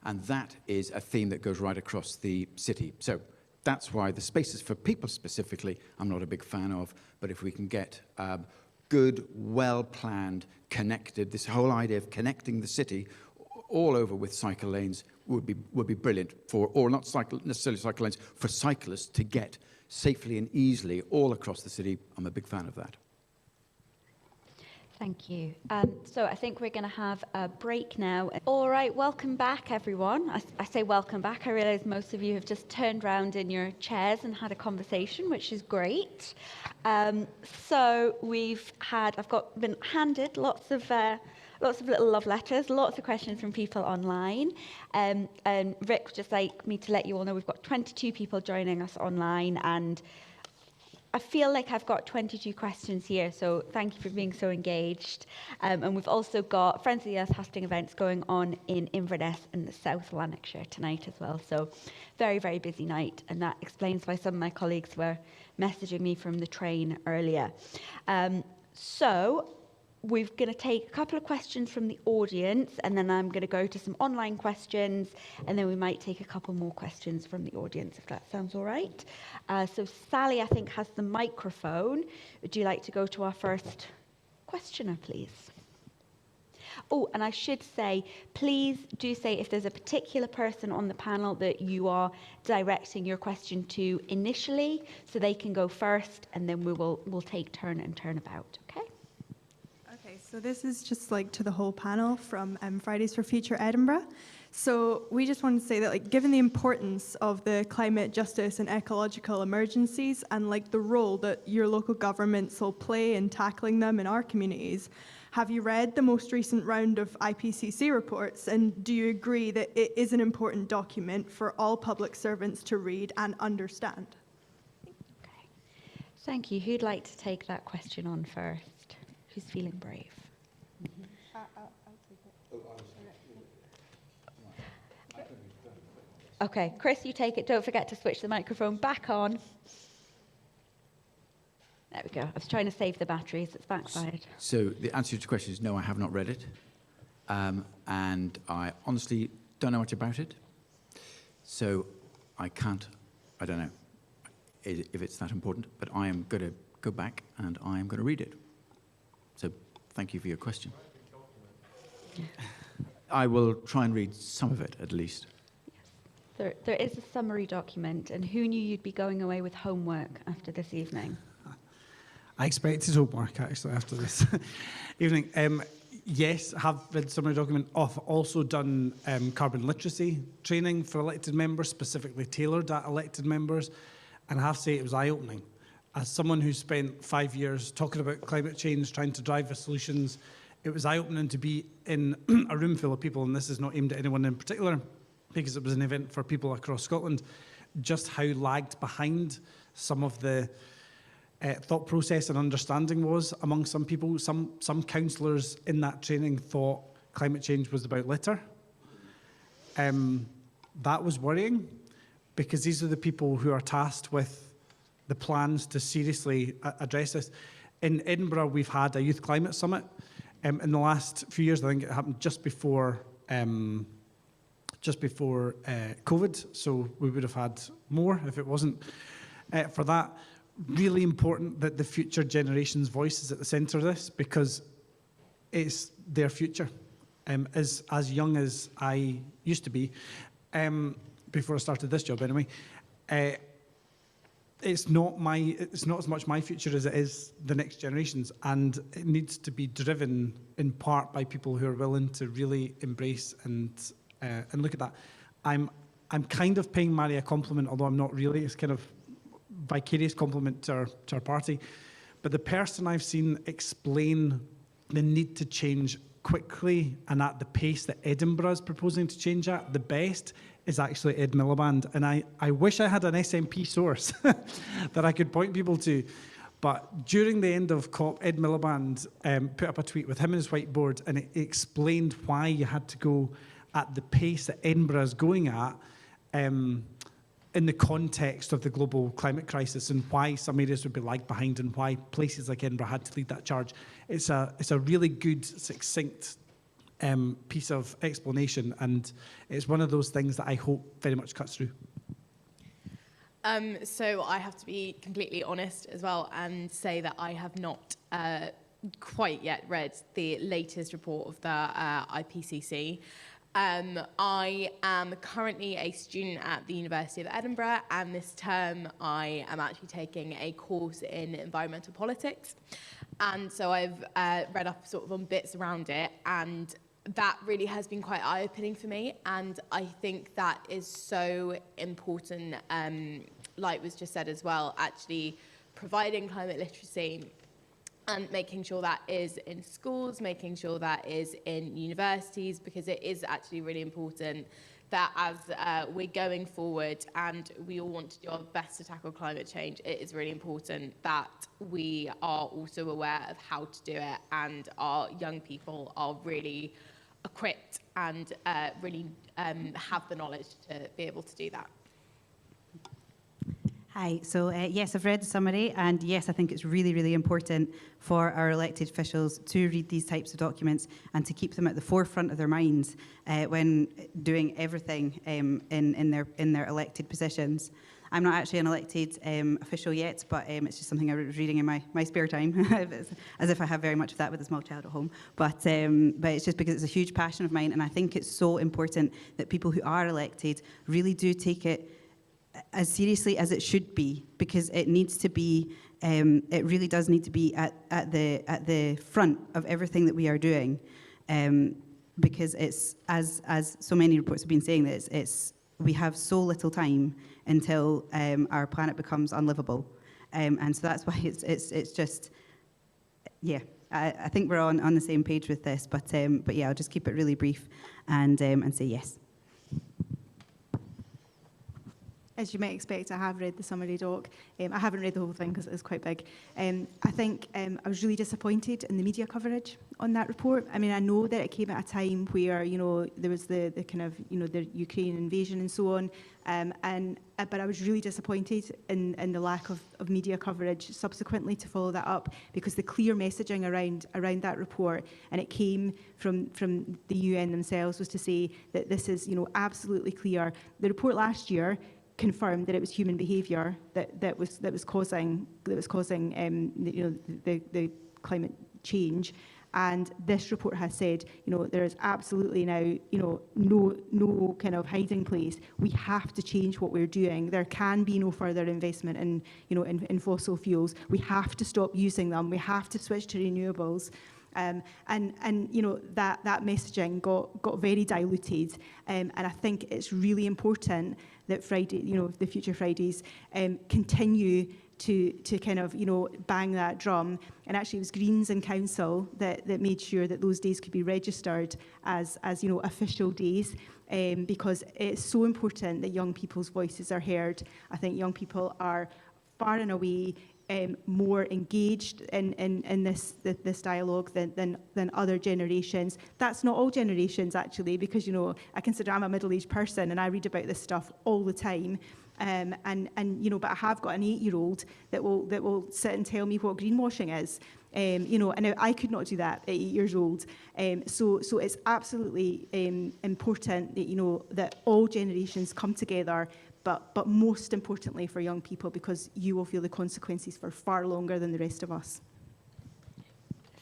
And that is a theme that goes right across the city. So that's why the spaces for people specifically, I'm not a big fan of, but if we can get good, well-planned, connected, this whole idea of connecting the city all over with cycle lanes would be brilliant for, or not necessarily cycle lanes, for cyclists to get safely and easily all across the city. I'm a big fan of that. Thank you. So I think we're going to have a break now. All right, welcome back, everyone. I say welcome back. I realise most of you have just turned around in your chairs and had a conversation, which is great. So I've been handed lots of little love letters, lots of questions from people online. And Rick would just like me to let you all know we've got 22 people joining us online, and I feel like I've got 22 questions here, so thank you for being so engaged. And we've also got Friends of the Earth hosting events going on in Inverness and South Lanarkshire tonight as well. So very, very busy night, and that explains why some of my colleagues were messaging me from the train earlier. So we're going to take a couple of questions from the audience, and then I'm going to go to some online questions, and then we might take a couple more questions from the audience, if that sounds all right. So Sally, I think, has the microphone. Would you like to go to our first questioner, please? Oh, and I should say, please do say if there's a particular person on the panel that you are directing your question to initially, so they can go first, and then we'll take turn and turn about, okay? So this is just like to the whole panel from Fridays for Future Edinburgh. So we just wanted to say that, like, given the importance of the climate justice and ecological emergencies and like the role that your local governments will play in tackling them in our communities, have you read the most recent round of IPCC reports, and do you agree that it is an important document for all public servants to read and understand? Okay. Thank you. Who'd like to take that question on first? Who's feeling brave? Okay, Chris, you take it. Don't forget to switch the microphone back on. There we go. I was trying to save the batteries. It's backfired. So the answer to your question is no, I have not read it. And I honestly don't know much about it. So I don't know if it's that important, but I am going to go back and I am going to read it. So thank you for your question. I will try and read some of it, at least. There is a summary document, and who knew you'd be going away with homework after this evening? I expected homework, actually, after this evening. Yes, I have read the summary document. I've also done carbon literacy training for elected members, specifically tailored at elected members, and I have to say it was eye-opening. As someone who spent 5 years talking about climate change, trying to drive the solutions, it was eye-opening to be in a room full of people, and this is not aimed at anyone in particular, because it was an event for people across Scotland, just how lagged behind some of the thought process and understanding was among some people. Some councillors in that training thought climate change was about litter. That was worrying, because these are the people who are tasked with the plans to seriously address this. In Edinburgh, we've had a youth climate summit. In the last few years, I think it happened just before COVID, so we would have had more if it wasn't for that. Really important that the future generation's voice is at the centre of this, because it's their future. As young as I used to be, before I started this job anyway, it's not as much my future as it is the next generation's, and it needs to be driven in part by people who are willing to really embrace and look at that. I'm kind of paying Mhairi a compliment, although I'm not really. It's kind of vicarious compliment to our party. But the person I've seen explain the need to change quickly and at the pace that Edinburgh is proposing to change at the best is actually Ed Miliband. And I wish I had an SNP source that I could point people to. But during the end of COP, Ed Miliband put up a tweet with him and his whiteboard, and it explained why you had to go at the pace that Edinburgh is going at in the context of the global climate crisis, and why some areas would be lagged behind and why places like Edinburgh had to lead that charge. It's a really good, succinct piece of explanation, and it's one of those things that I hope very much cuts through. So I have to be completely honest as well and say that I have not quite yet read the latest report of the IPCC. I am currently a student at the University of Edinburgh, and this term I am actually taking a course in environmental politics. And so I've read up sort of on bits around it, and that really has been quite eye-opening for me. And I think that is so important, like was just said as well, actually providing climate literacy and making sure that is in schools, making sure that is in universities, because it is actually really important that as we're going forward and we all want to do our best to tackle climate change, it is really important that we are also aware of how to do it, and our young people are really equipped and really have the knowledge to be able to do that. Hi, so yes, I've read the summary, and yes, I think it's really, really important for our elected officials to read these types of documents and to keep them at the forefront of their minds when doing everything in their elected positions. I'm not actually an elected official yet, but it's just something I was reading in my spare time, as if I have very much of that with a small child at home. But it's just because it's a huge passion of mine, and I think it's so important that people who are elected really do take it as seriously as it should be, because it needs to be, it really does need to be at the front of everything that we are doing, because it's, as so many reports have been saying, that it's we have so little time until our planet becomes unlivable, and so that's why it's just, yeah, I think we're on the same page with this, but yeah, I'll just keep it really brief and say yes. As you might expect, I have read the summary doc. I haven't read the whole thing because it is quite big. I think I was really disappointed in the media coverage on that report. I mean, I know that it came at a time where, you know, there was the kind of, you know, the Ukraine invasion and so on. But I was really disappointed in the lack of media coverage subsequently to follow that up, because the clear messaging around that report, and it came from the UN themselves, was to say that this is, you know, absolutely clear. The report last year confirmed that it was human behaviour that was causing you know, the climate change, And this report has said, there is absolutely now, no kind of hiding place. We have to change what we're doing. There can be no further investment in fossil fuels. We have to stop using them. We have to switch to renewables. And that messaging got very diluted, and I think it's really important that the future Fridays continue to kind of bang that drum. And actually it was Greens in council that made sure that those days could be registered as official days, because it's so important that young people's voices are heard. I think young people are far and away more engaged in this dialogue than other generations. That's not all generations, actually, because I consider I'm a middle-aged person and I read about this stuff all the time. But I have got an 8-year-old that will sit and tell me what greenwashing is. And I could not do that at 8 years old. So it's absolutely important that that all generations come together. But most importantly for young people, because you will feel the consequences for far longer than the rest of us.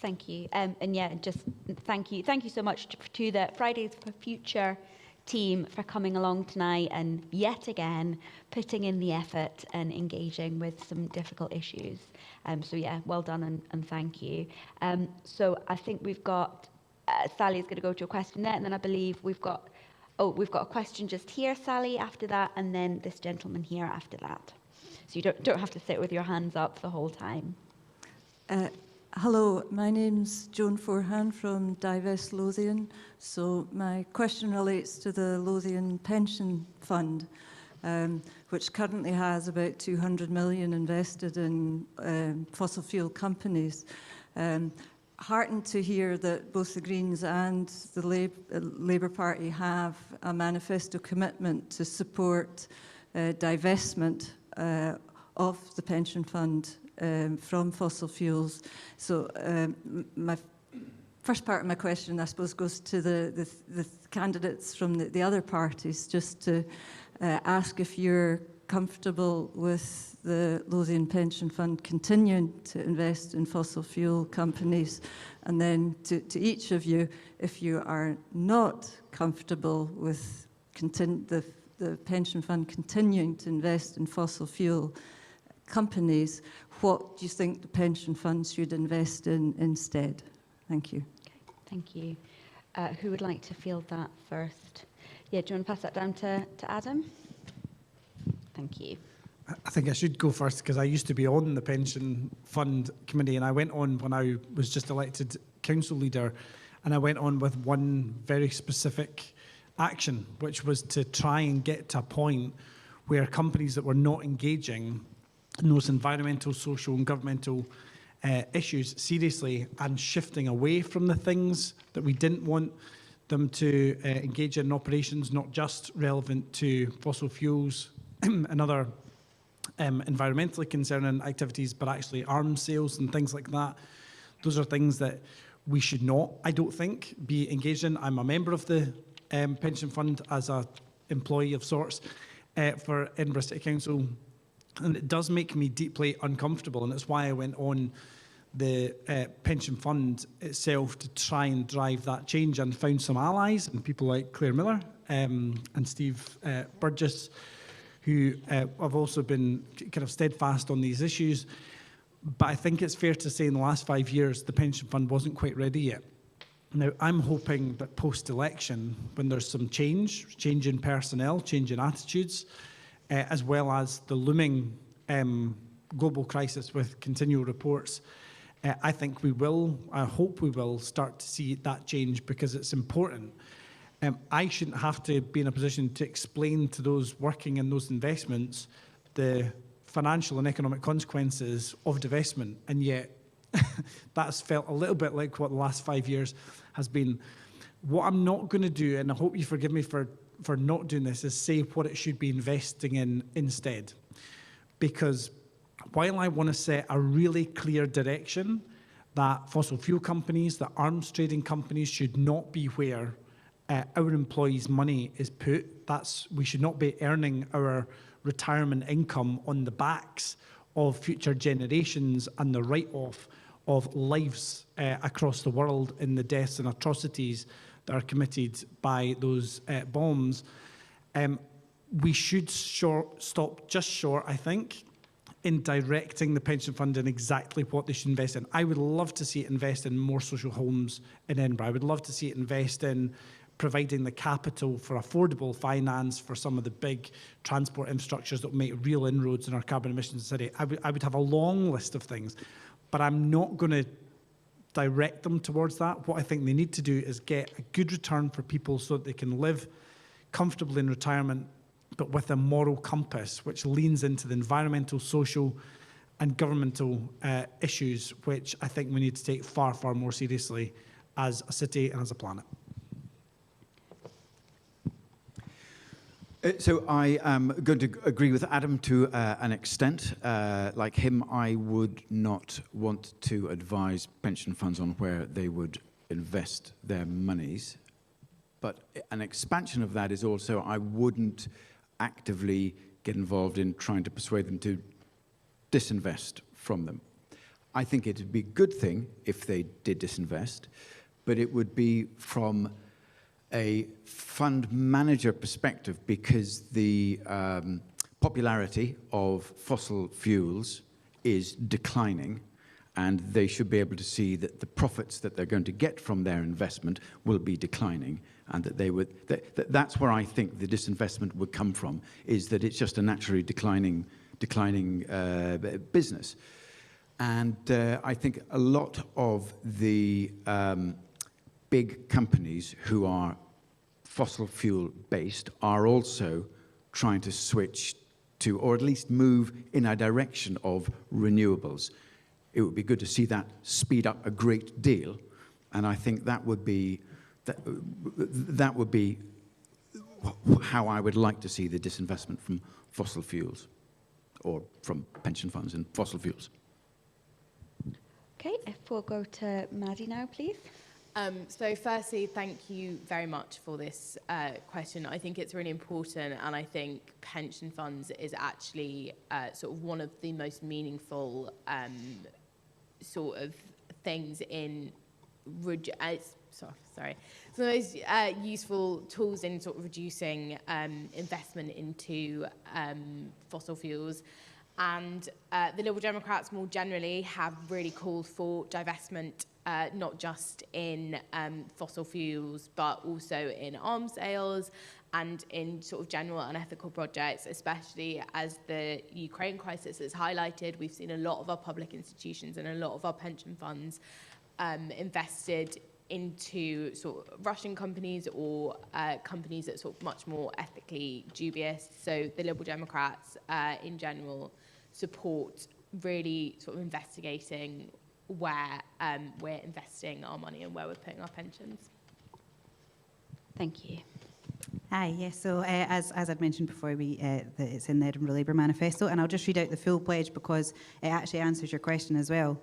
Thank you. And yeah, just thank you so much to the Fridays for Future team for coming along tonight and yet again putting in the effort and engaging with some difficult issues. So yeah, well done and thank you. So I think we've got, Sally's going to go to a question there, and then I believe we've got a question just here, Sally, after that, and then this gentleman here after that. So you don't have to sit with your hands up the whole time. Hello, my name's Joan Forhan from Divest, Lothian. So my question relates to the Lothian Pension Fund, which currently has about 200 million invested in fossil fuel companies. Heartened to hear that both the Greens and the Labour Party have a manifesto commitment to support divestment of the pension fund from fossil fuels. So my first part of my question, I suppose, goes to the candidates from the other parties, just to ask if you're comfortable with the Lothian Pension Fund continuing to invest in fossil fuel companies, and then to each of you, if you are not comfortable with the pension fund continuing to invest in fossil fuel companies, what do you think the pension funds should invest in instead? Thank you. Okay, thank you. Who would like to field that first? Yeah, do you want to pass that down to Adam? Thank you. I think I should go first because I used to be on the pension fund committee, and I went on when I was just elected council leader, and I went on with one very specific action, which was to try and get to a point where companies that were not engaging in those environmental, social and governmental issues seriously and shifting away from the things that we didn't want them to engage in operations, not just relevant to fossil fuels and other environmentally concerning activities, but actually arms sales and things like that. Those are things that we should not, I don't think, be engaged in. I'm a member of the pension fund as an employee of sorts for Edinburgh City Council, and it does make me deeply uncomfortable, and it's why I went on the pension fund itself to try and drive that change, and found some allies and people like Claire Miller and Steve Burgess, who have also been kind of steadfast on these issues. But I think it's fair to say in the last 5 years, the pension fund wasn't quite ready yet. Now, I'm hoping that post-election, when there's some change in personnel, change in attitudes, as well as the looming global crisis with continual reports, I think I hope we will start to see that change, because it's important. I shouldn't have to be in a position to explain to those working in those investments the financial and economic consequences of divestment, and yet that's felt a little bit like what the last 5 years has been. What I'm not going to do, and I hope you forgive me for not doing this, is say what it should be investing in instead. Because while I want to set a really clear direction that fossil fuel companies, that arms trading companies should not be where our employees' money is put. We should not be earning our retirement income on the backs of future generations and the write-off of lives across the world in the deaths and atrocities that are committed by those bombs. We should stop just short, I think, in directing the pension fund in exactly what they should invest in. I would love to see it invest in more social homes in Edinburgh. I would love to see it invest in providing the capital for affordable finance for some of the big transport infrastructures that will make real inroads in our carbon emissions city. I would have a long list of things, but I'm not going to direct them towards that. What I think they need to do is get a good return for people so that they can live comfortably in retirement, but with a moral compass which leans into the environmental, social and governmental issues, which I think we need to take far, far more seriously as a city and as a planet. So I am going to agree with Adam to an extent. Like him, I would not want to advise pension funds on where they would invest their monies. But an expansion of that is also I wouldn't actively get involved in trying to persuade them to disinvest from them. I think it would be a good thing if they did disinvest, but it would be from a fund manager perspective, because the popularity of fossil fuels is declining, and they should be able to see that the profits that they're going to get from their investment will be declining, and that they would that's where I think the disinvestment would come from, is that it's just a naturally declining business. And I think a lot of the big companies who are fossil fuel based are also trying to switch to, or at least move in a direction of renewables. It would be good to see that speed up a great deal, and I think that would be how I would like to see the disinvestment from fossil fuels, or from pension funds in fossil fuels. Okay, if we'll go to Maddy now, please. So firstly, thank you very much for this question. I think it's really important, and I think pension funds is actually sort of one of the most meaningful sort of things in so the most useful tools in sort of reducing investment into fossil fuels. And the Liberal Democrats more generally have really called for divestment, not just in fossil fuels, but also in arms sales and in sort of general unethical projects, especially as the Ukraine crisis has highlighted. We've seen a lot of our public institutions and a lot of our pension funds invested into sort of Russian companies or companies that are sort of much more ethically dubious. So the Liberal Democrats in general support really sort of investigating where we're investing our money and where we're putting our pensions. Thank you. Hi, yes, so as I'd mentioned before, it's in the Edinburgh Labour Manifesto, and I'll just read out the full pledge because it actually answers your question as well.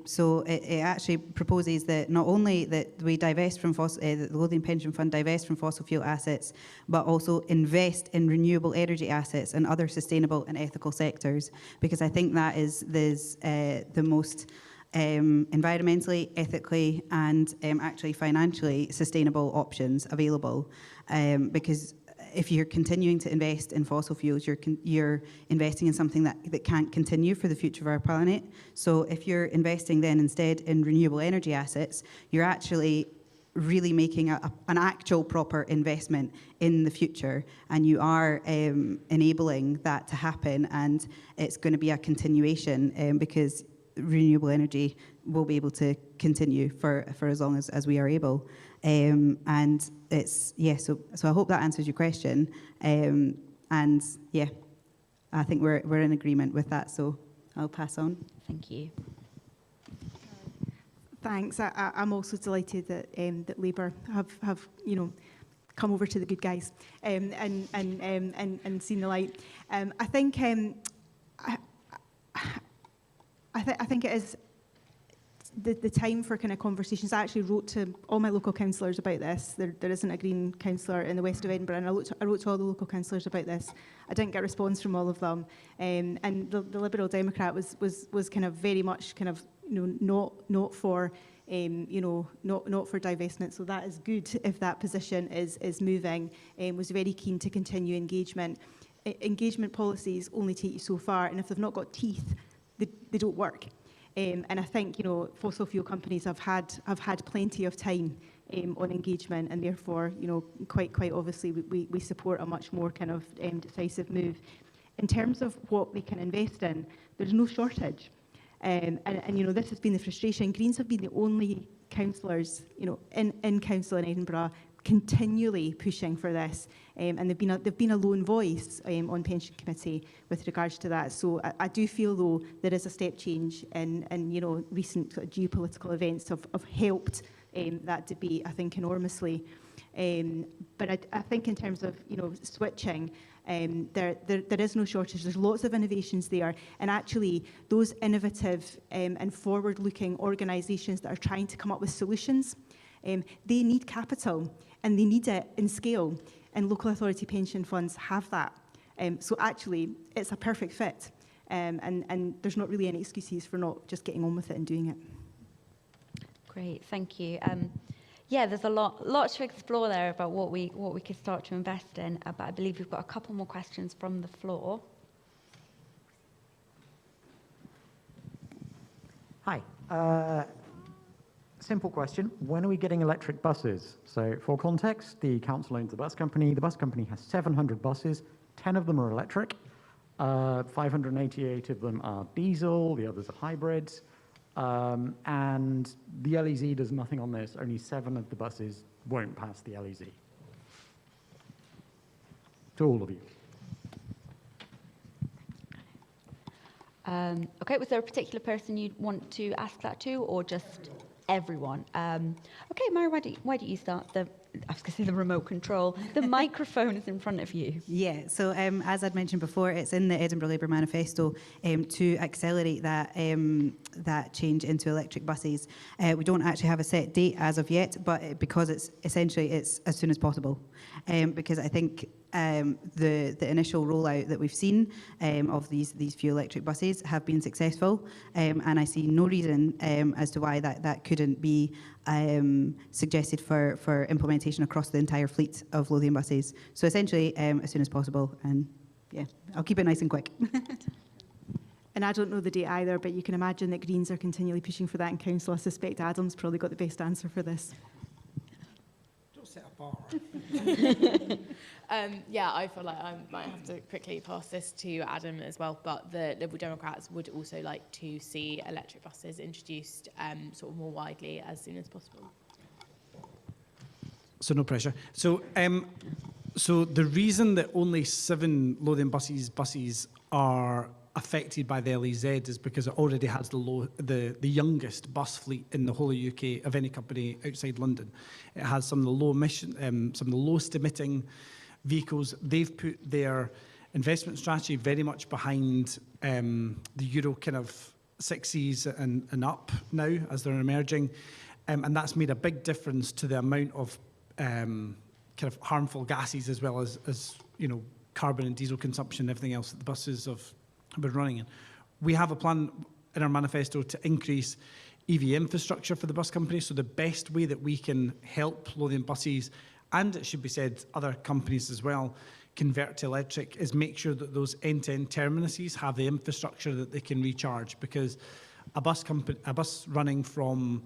So it actually proposes that not only that we divest from the Lothian Pension Fund divest from fossil fuel assets, but also invest in renewable energy assets and other sustainable and ethical sectors, because I think that is the most environmentally, ethically and actually financially sustainable options available. Because if you're continuing to invest in fossil fuels, you're investing in something that can't continue for the future of our planet. So if you're investing then instead in renewable energy assets, you're actually really making an actual proper investment in the future, and you are enabling that to happen, and it's going to be a continuation because renewable energy will be able to continue for as long as we are able. And it's, so I hope that answers your question. And yeah, I think we're in agreement with that, so I'll pass on. Thank you. Thanks. I'm also delighted that that Labour have come over to the good guys and seen the light. I think I think it is the time for kind of conversations. I actually wrote to all my local councillors about this. There isn't a Green councillor in the west of Edinburgh, and I wrote to all the local councillors about this. I didn't get a response from all of them, and the Liberal Democrat was kind of very much kind of not for not for divestment. So that is good if that position is moving. Was very keen to continue engagement. Engagement policies only take you so far, and if they've not got teeth, they don't work. And I think fossil fuel companies have had plenty of time on engagement, and therefore quite obviously we support a much more kind of decisive move. In terms of what we can invest in, there's no shortage. And this has been the frustration. Greens have been the only councillors, in council in Edinburgh, continually pushing for this, and they've been a lone voice on pension committee with regards to that. So I do feel though there is a step change, and recent sort of geopolitical events have helped that debate, I think, enormously. But I think in terms of switching. There is no shortage. There's lots of innovations there, and actually those innovative and forward-looking organisations that are trying to come up with solutions, they need capital, and they need it in scale, and local authority pension funds have that. So actually it's a perfect fit, and there's not really any excuses for not just getting on with it and doing it. Great, thank you. Yeah, there's a lot to explore there about what we could start to invest in, but I believe we've got a couple more questions from the floor. Hi. Simple question. When are we getting electric buses? So for context, the council owns the bus company. The bus company has 700 buses. 10 of them are electric. 588 of them are diesel. The others are hybrids. And the LEZ does nothing on this. Only 7 of the buses won't pass the LEZ. To all of you. Okay, was there a particular person you'd want to ask that to, or just everyone? Okay, Mhairi, why don't you start? I was going to say the remote control. The microphone is in front of you. Yeah, so as I'd mentioned before, it's in the Edinburgh Labour Manifesto to accelerate that change into electric buses. We don't actually have a set date as of yet, but because it's as soon as possible. Because I think the initial rollout that we've seen of these few electric buses have been successful, and I see no reason as to why that couldn't be suggested for implementation across the entire fleet of Lothian buses. So essentially, as soon as possible, and yeah, I'll keep it nice and quick. And I don't know the date either, but you can imagine that Greens are continually pushing for that in council. I suspect Adam's probably got the best answer for this. Don't set a bar. Yeah, I feel like I might have to quickly pass this to Adam as well, but the Liberal Democrats would also like to see electric buses introduced sort of more widely as soon as possible. So no pressure. So the reason that only 7 Lothian buses are affected by the LEZ is because it already has the youngest bus fleet in the whole of UK of any company outside London. It has some of the low emission, some of the lowest emitting vehicles. They've put their investment strategy very much behind the Euro kind of 6s and up now as they're emerging, and that's made a big difference to the amount of kind of harmful gases as well as carbon and diesel consumption and everything else that the buses have been running in. We have a plan in our manifesto to increase EV infrastructure for the bus company. So the best way that we can help Lothian buses, and it should be said other companies as well, convert to electric is make sure that those end-to-end terminuses have the infrastructure that they can recharge, because a bus running from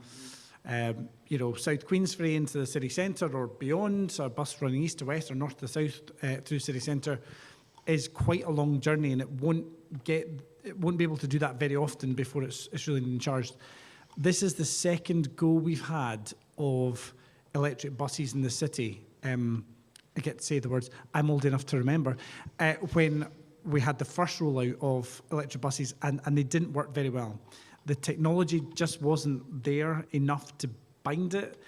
South Queensferry into the city centre or beyond, or a bus running east to west or north to south through city centre is quite a long journey, and it won't be able to do that very often before it's really been charged. This is the second go we've had of electric buses in the city. I get to say the words, I'm old enough to remember, when we had the first rollout of electric buses and they didn't work very well. The technology just wasn't there enough to bind it.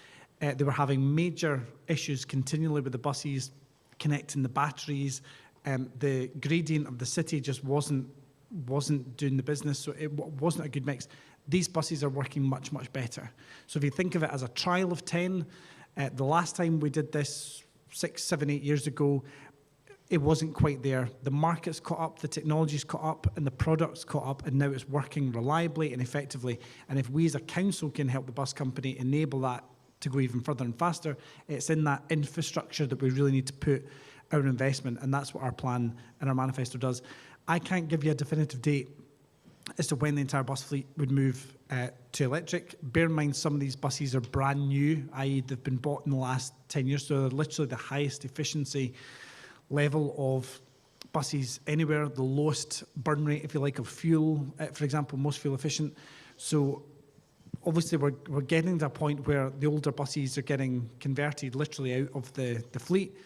They were having major issues continually with the buses, connecting the batteries. The gradient of the city just wasn't doing the business, so it wasn't a good mix. These buses are working much, much better. So if you think of it as a trial of 10, the last time we did this 6, 7, 8 years ago, it wasn't quite there. The market's caught up, the technology's caught up, and the product's caught up, and now it's working reliably and effectively. And if we as a council can help the bus company enable that to go even further and faster, it's in that infrastructure that we really need to put our investment, and that's what our plan and our manifesto does. I can't give you a definitive date as to when the entire bus fleet would move to electric. Bear in mind, some of these buses are brand new, i.e. they've been bought in the last 10 years, so they're literally the highest efficiency level of buses anywhere, the lowest burn rate, if you like, of fuel, for example, most fuel efficient. So obviously we're getting to a point where the older buses are getting converted literally out of the fleet.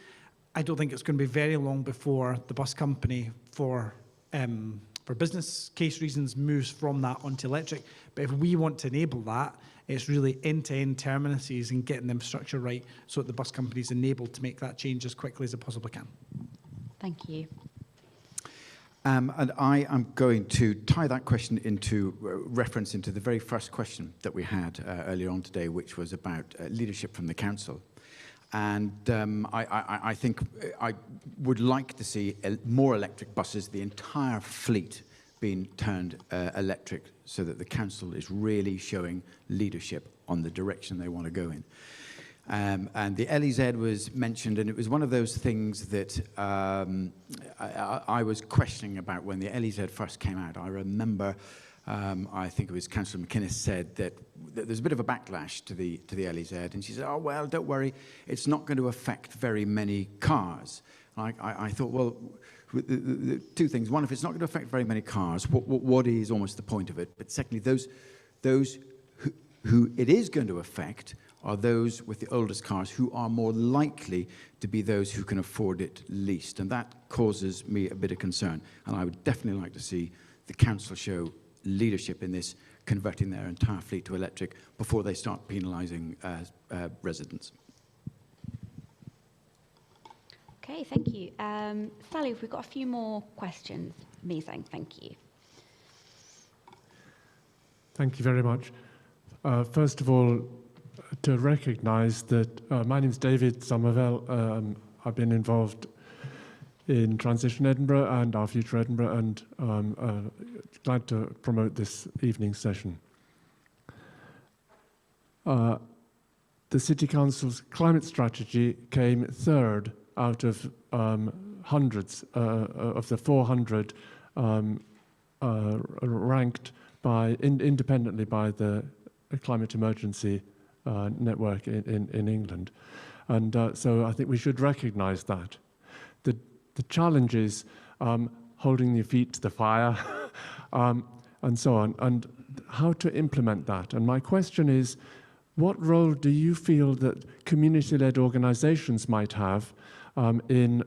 I don't think it's going to be very long before the bus company, for business case reasons, moves from that onto electric. But if we want to enable that, it's really end-to-end terminuses and getting the infrastructure right so that the bus company is enabled to make that change as quickly as it possibly can. Thank you. And I am going to tie that question into reference into the very first question that we had earlier on today, which was about leadership from the council. And I think I would like to see more electric buses, the entire fleet being turned electric, so that the council is really showing leadership on the direction they want to go in. And the LEZ was mentioned, and it was one of those things that I was questioning about when the LEZ first came out. I remember, I think it was Councillor McInnes said that there's a bit of a backlash to the LEZ, and she said, oh, well, don't worry, it's not going to affect very many cars. I thought, well, two things. One, if it's not going to affect very many cars, what is almost the point of it? But secondly, those who it is going to affect are those with the oldest cars, who are more likely to be those who can afford it least. And that causes me a bit of concern. And I would definitely like to see the council show leadership in this, converting their entire fleet to electric before they start penalising residents. Okay, thank you. Sally, if we've got a few more questions. Amazing, thank you. Thank you very much. First of all, to recognise that my name's David Somerville. I've been involved in Transition Edinburgh and Our Future Edinburgh, and glad to promote this evening's session. The City Council's climate strategy came third out of hundreds of the 400 ranked independently by the Climate Emergency Network in England. And so I think we should recognise that. The challenge is holding your feet to the fire and so on, and how to implement that. And my question is, what role do you feel that community-led organisations might have in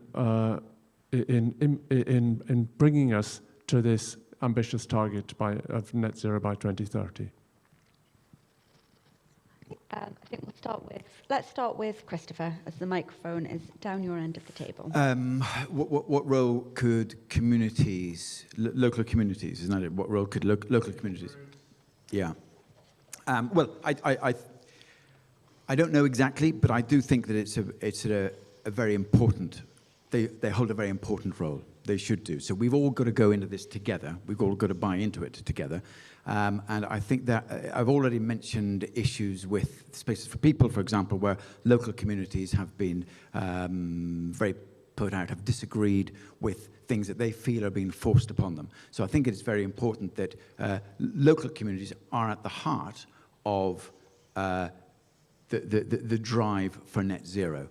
bringing us to this ambitious target of net zero by 2030? I think let's start with Christopher, as the microphone is down your end of the table. What role could communities, local communities, isn't that it? What role could local communities? Yeah. Well, I don't know exactly, but I do think that it's a very important. They hold a very important role. They should do. So we've all got to go into this together. We've all got to buy into it together. And I think that I've already mentioned issues with Spaces for People, for example, where local communities have been very put out, have disagreed with things that they feel are being forced upon them. So I think it's very important that local communities are at the heart of the drive for net zero.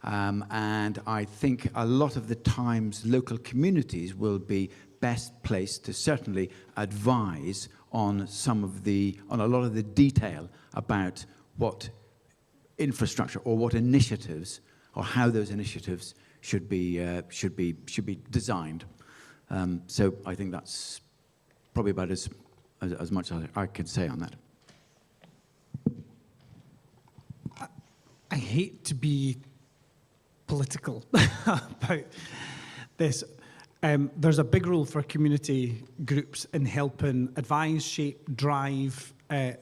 And I think a lot of the times local communities will be best placed to certainly advise on a lot of the detail about what infrastructure or what initiatives or how those initiatives should be designed. So I think that's probably about as much as I can say on that. I hate to be political about this. There's a big role for community groups in helping advise, shape, drive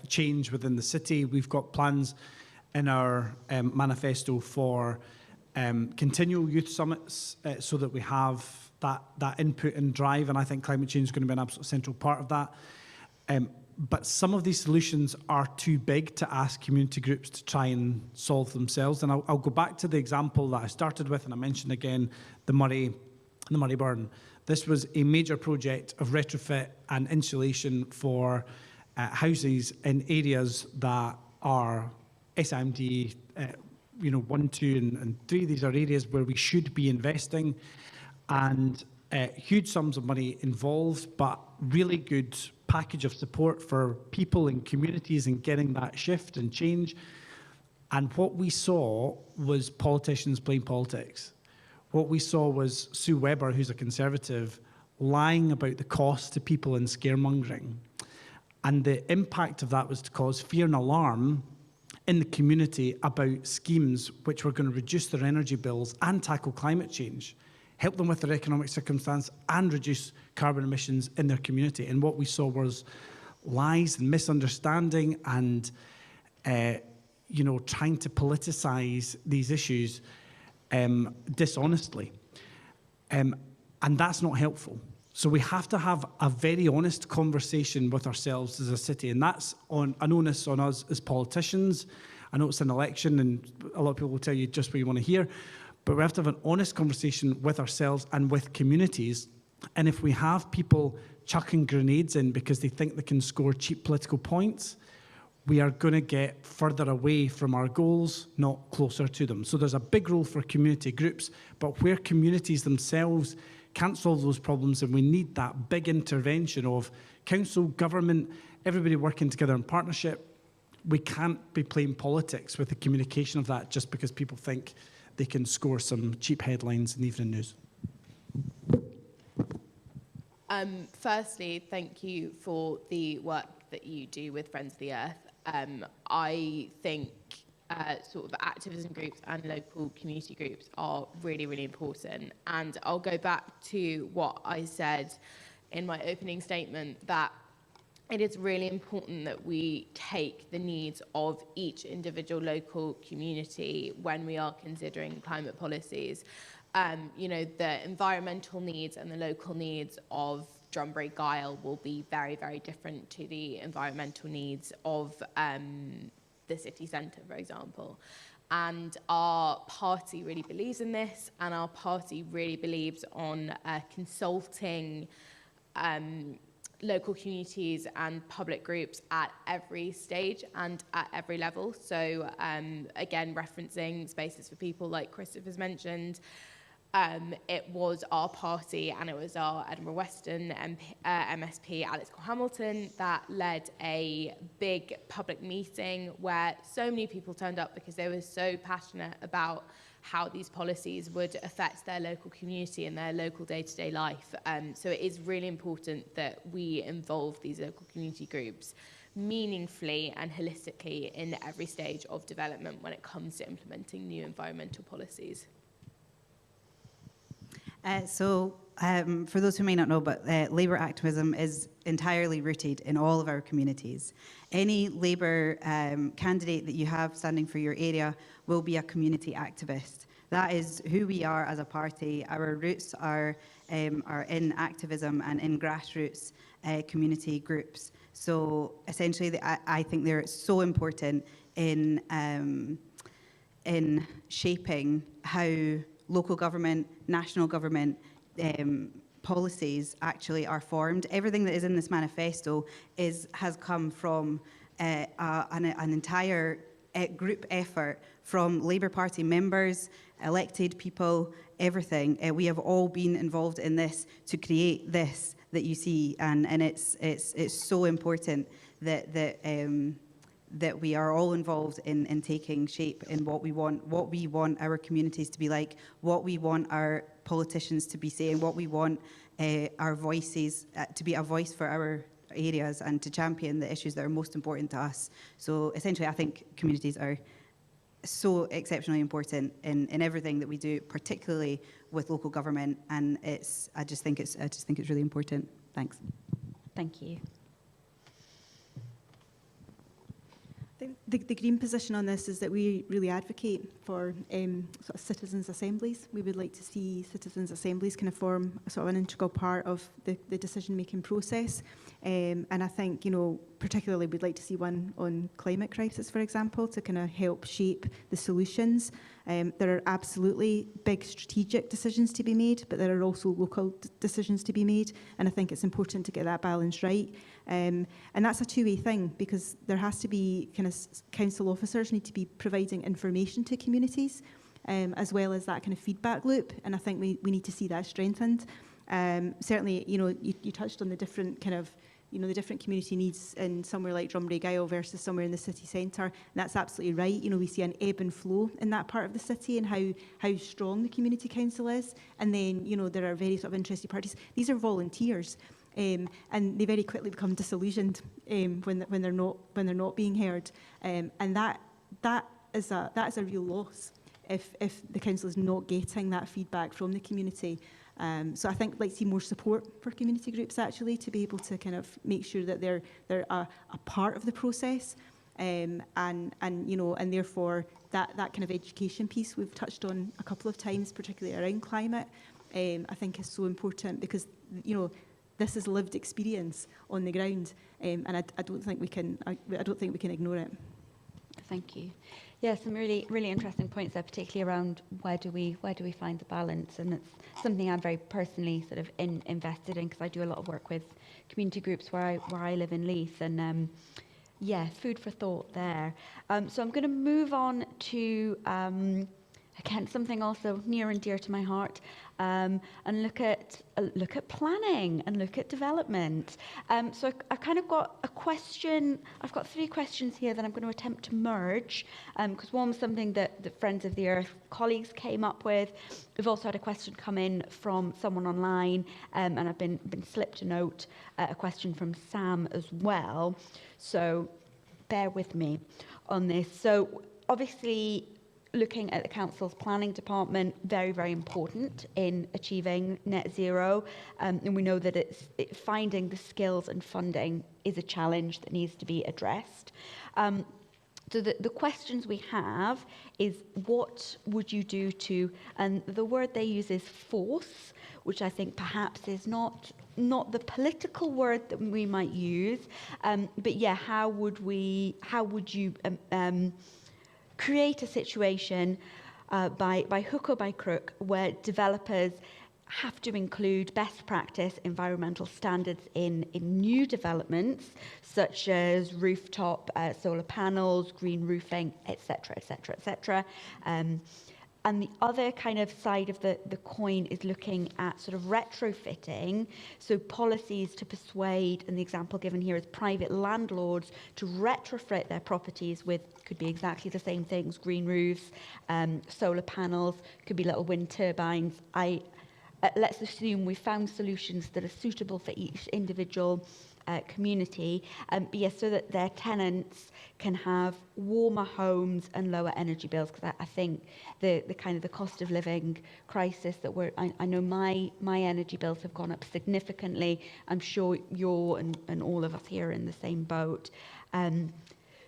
change within the city. We've got plans in our manifesto for continual youth summits so that we have that input and drive, and I think climate change is going to be an absolute central part of that. But some of these solutions are too big to ask community groups to try and solve themselves. And I'll go back to the example that I started with, and I mentioned again the Mhairi burn. This was a major project of retrofit and insulation for houses in areas that are SIMD 1, 2 and 3. These are areas where we should be investing, and huge sums of money involved, but really good package of support for people and communities in getting that shift and change. And what we saw was politicians playing politics. What we saw was Sue Webber, who's a Conservative, lying about the cost to people and scaremongering. And the impact of that was to cause fear and alarm in the community about schemes which were going to reduce their energy bills and tackle climate change, help them with their economic circumstance and reduce carbon emissions in their community. And what we saw was lies and misunderstanding and, trying to politicise these issues dishonestly. And that's not helpful. So we have to have a very honest conversation with ourselves as a city, and that's an onus on us as politicians. I know it's an election and a lot of people will tell you just what you want to hear, but we have to have an honest conversation with ourselves and with communities. And if we have people chucking grenades in because they think they can score cheap political points, we are going to get further away from our goals, not closer to them. So there's a big role for community groups, but where communities themselves can't solve those problems, and we need that big intervention of council, government, everybody working together in partnership. We can't be playing politics with the communication of that just because people think they can score some cheap headlines in the evening news. Firstly, thank you for the work that you do with Friends of the Earth. I think sort of activism groups and local community groups are really, really important. And I'll go back to what I said in my opening statement, that it is really important that we take the needs of each individual local community when we are considering climate policies. The environmental needs and the local needs of Drumbury Gyle will be very, very different to the environmental needs of the city centre, for example. And our party really believes in this, and our party really believes on consulting local communities and public groups at every stage and at every level. So again, referencing spaces for people like Christopher's mentioned, it was our party and it was our Edinburgh Western MSP, Alex Cole-Hamilton, that led a big public meeting where so many people turned up because they were so passionate about how these policies would affect their local community and their local day-to-day life. So it is really important that we involve these local community groups meaningfully and holistically in every stage of development when it comes to implementing new environmental policies. For those who may not know, but Labour activism is entirely rooted in all of our communities. Any Labour candidate that you have standing for your area will be a community activist. That is who we are as a party. Our roots are in activism and in grassroots community groups. So essentially, I think they're so important in shaping how local government, national government policies actually are formed. Everything that is in this manifesto has come from an entire group effort from Labour Party members, elected people, everything. We have all been involved in this to create this that you see, and it's so important that we are all involved in taking shape in what we want our communities to be like, what we want our politicians to be saying, what we want our voices to be a voice for our areas and to champion the issues that are most important to us. So essentially, I think communities are so exceptionally important in everything that we do, particularly with local government, and I just think it's really important. Thanks. Thank you. I think the Green position on this is that we really advocate for sort of citizens' assemblies. We would like to see citizens' assemblies kind of form a sort of an integral part of the decision-making process. And I think, you know, particularly we'd like to see one on climate crisis, for example, to kind of help shape the solutions. There are absolutely big strategic decisions to be made, but there are also local decisions to be made. And I think it's important to get that balance right. And that's a two-way thing, because there has to be kind of council officers need to be providing information to communities, as well as that kind of feedback loop. And I think we need to see that strengthened. Certainly, you know, you touched on the different kind of, you know, the different community needs in somewhere like Drumbrae Gyle versus somewhere in the city centre. And that's absolutely right. You know, we see an ebb and flow in that part of the city and how strong the community council is. And then, you know, there are very sort of interested parties. These are volunteers. And they very quickly become disillusioned when they're not being heard. And that is a real loss if the council is not getting that feedback from the community. So I think I'd like to see more support for community groups, actually, to be able to kind of make sure that they're a part of the process, and you know, and therefore that kind of education piece we've touched on a couple of times, particularly around climate, I think is so important, because, you know, this is lived experience on the ground, and I don't think we can ignore it. Thank you. Yeah, some really, really interesting points there, particularly around where do we find the balance, and it's something I'm very personally sort of invested in, because I do a lot of work with community groups where I live in Leith, and yeah, food for thought there. So I'm going to move on to again something also near and dear to my heart, and look at planning and look at development. So I kind of got a question. I've got 3 questions here that I'm going to attempt to merge, because one was something that the Friends of the Earth colleagues came up with. We've also had a question come in from someone online, and I've been slipped a note, a question from Sam as well. So bear with me on this. So obviously, looking at the council's planning department, very, very important in achieving net zero. And we know that finding the skills and funding is a challenge that needs to be addressed. So the questions we have is, what would you do to, and the word they use is force, which I think perhaps is not the political word that we might use, but yeah, how would you create a situation by hook or by crook where developers have to include best practice environmental standards in new developments, such as rooftop solar panels, green roofing, etc., etc., etc. And the other kind of side of the coin is looking at sort of retrofitting, so policies to persuade, and the example given here is private landlords to retrofit their properties with, could be exactly the same things, green roofs, solar panels, could be little wind turbines. Let's assume we found solutions that are suitable for each individual community, but yes, so that their tenants can have warmer homes and lower energy bills, because I think the kind of the cost of living crisis that I know my energy bills have gone up significantly. I'm sure you're and all of us here are in the same boat.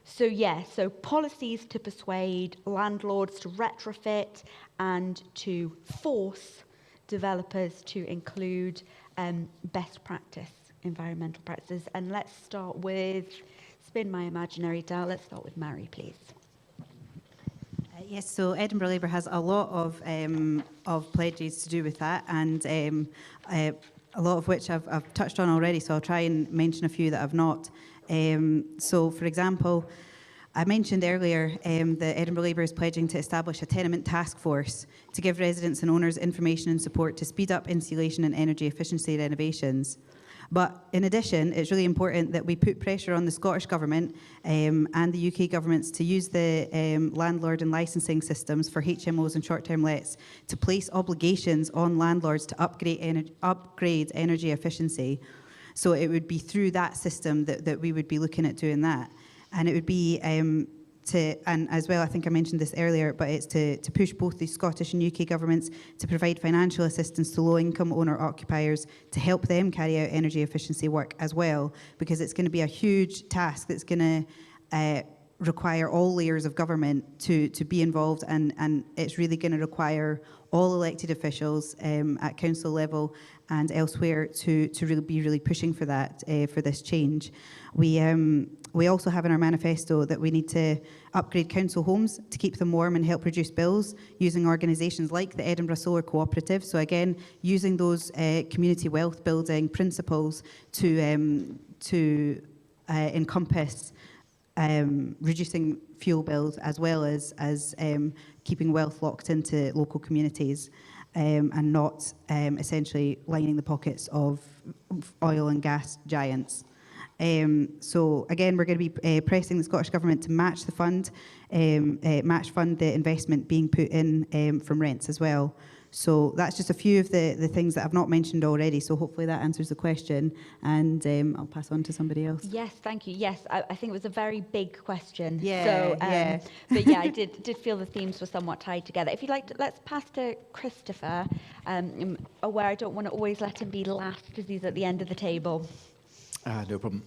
So yeah, so policies to persuade landlords to retrofit and to force developers to include best practice environmental practices. And let's start with, spin my imaginary dial, let's start with Mhairi, please. Yes, so Edinburgh Labour has a lot of pledges to do with that, and a lot of which I've touched on already, so I'll try and mention a few that I've not. So, for example, I mentioned earlier that Edinburgh Labour is pledging to establish a tenement task force to give residents and owners information and support to speed up insulation and energy efficiency renovations. But in addition, it's really important that we put pressure on the Scottish Government and the UK governments to use the landlord and licensing systems for HMOs and short-term lets to place obligations on landlords to upgrade energy efficiency. So it would be through that system that we would be looking at doing that. And it would be and as well, I think I mentioned this earlier, but it's to push both the Scottish and UK governments to provide financial assistance to low-income owner-occupiers to help them carry out energy efficiency work as well, because it's going to be a huge task that's going to require all layers of government to be involved, and it's really going to require all elected officials at council level and elsewhere to really be really pushing for that, for this change. We also have in our manifesto that we need to upgrade council homes to keep them warm and help reduce bills using organisations like the Edinburgh Solar Cooperative. So again, using those community wealth building principles to encompass reducing fuel bills as well as keeping wealth locked into local communities, and not essentially lining the pockets of oil and gas giants. So again, we're going to be pressing the Scottish Government to match the fund, match fund the investment being put in from rents as well. So that's just a few of the things that I've not mentioned already. So hopefully that answers the question, and I'll pass on to somebody else. Yes, thank you. Yes, I think it was a very big question. Yeah, So, yeah. But yeah, I did feel the themes were somewhat tied together. If you'd like to, let's pass to Christopher, aware I don't want to always let him be last because he's at the end of the table. No problem.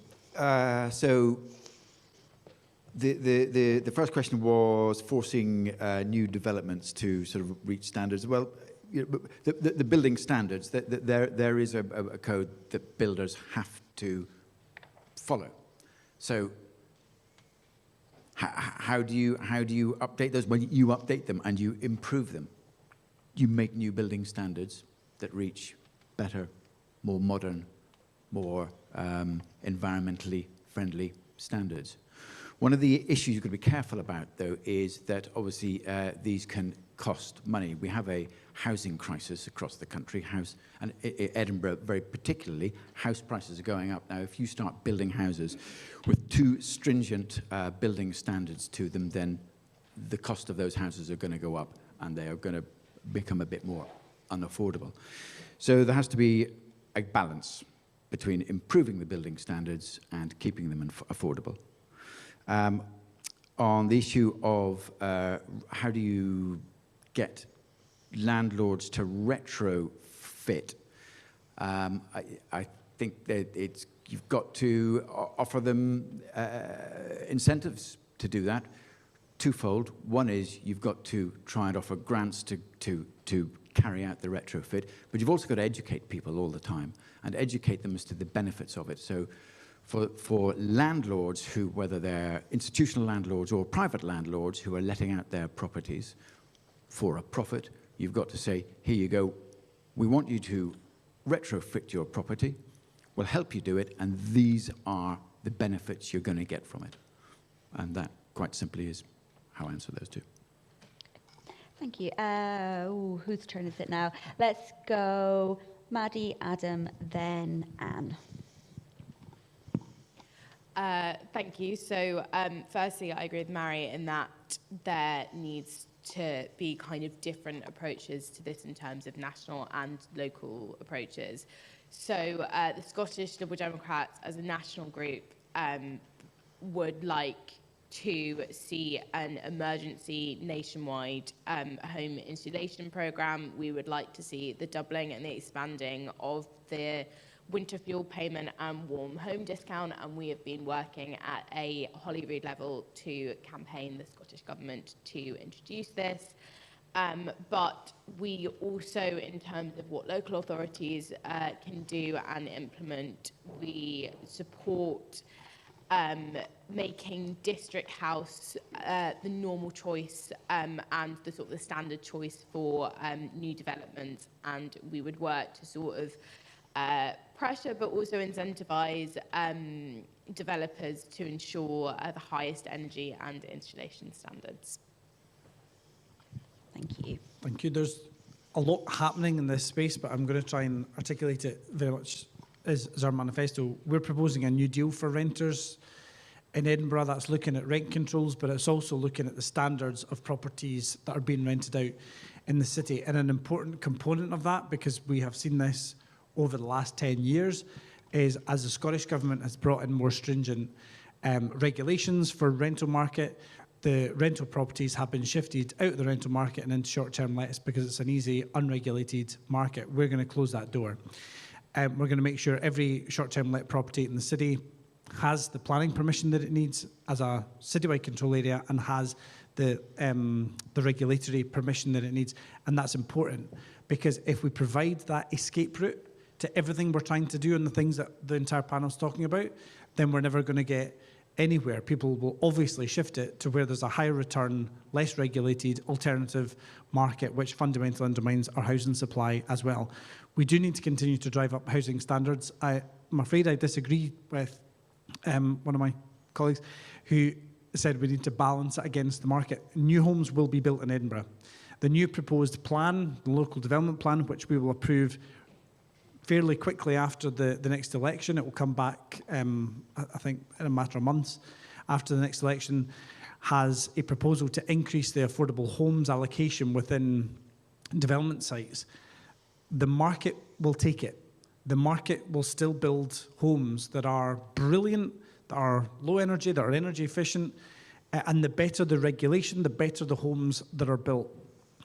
So the first question was forcing new developments to sort of reach standards. Well, you know, the building standards, there is a code that builders have to follow. So how do you update those? Well, you update them and you improve them. You make new building standards that reach better, more modern, more environmentally friendly standards. One of the issues you've got to be careful about, though, is that obviously these can cost money. We have a housing crisis across the country. And Edinburgh, very particularly, house prices are going up. Now, if you start building houses with too stringent building standards to them, then the cost of those houses are going to go up, and they are going to become a bit more unaffordable. So there has to be a balance between improving the building standards and keeping them affordable. On the issue of how do you get landlords to retrofit, I think that you've got to offer them incentives to do that. Twofold. One is you've got to try and offer grants to carry out the retrofit, but you've also got to educate people all the time and educate them as to the benefits of it. So for landlords who, whether they're institutional landlords or private landlords who are letting out their properties for a profit, you've got to say, here you go, we want you to retrofit your property, we'll help you do it, and these are the benefits you're going to get from it. And that, quite simply, is how I answer those two. Thank you. Whose turn is it now? Let's go Maddy, Adam, then Anne. Thank you. So firstly, I agree with Mhairi in that there needs to be kind of different approaches to this in terms of national and local approaches. So the Scottish Liberal Democrats as a national group would like to see an emergency nationwide home insulation programme. We would like to see the doubling and the expanding of the winter fuel payment and warm home discount, and we have been working at a Holyrood level to campaign the Scottish Government to introduce this. But we also, in terms of what local authorities can do and implement, we support making district house the normal choice and the sort of the standard choice for new developments, and we would work to sort of pressure but also incentivise developers to ensure the highest energy and insulation standards. Thank you. Thank you. There's a lot happening in this space, but I'm going to try and articulate it very much as our manifesto. We're proposing a new deal for renters in Edinburgh that's looking at rent controls, but it's also looking at the standards of properties that are being rented out in the city. And an important component of that, because we have seen this over the last 10 years, is as the Scottish Government has brought in more stringent regulations for rental market, the rental properties have been shifted out of the rental market and into short-term lets because it's an easy, unregulated market. We're going to close that door. We're going to make sure every short-term let property in the city has the planning permission that it needs as a citywide control area and has the regulatory permission that it needs. And that's important, because if we provide that escape route to everything we're trying to do and the things that the entire panel's talking about, then we're never going to get anywhere. People will obviously shift it to where there's a higher return, less regulated alternative market, which fundamentally undermines our housing supply as well. We do need to continue to drive up housing standards. I'm afraid I disagree with one of my colleagues who said we need to balance it against the market. New homes will be built in Edinburgh. The new proposed plan, the local development plan, which we will approve fairly quickly after the next election. It will come back, I think, in a matter of months after the next election, has a proposal to increase the affordable homes allocation within development sites. The market will take it. The market will still build homes that are brilliant, that are low energy, that are energy efficient, and the better the regulation, the better the homes that are built.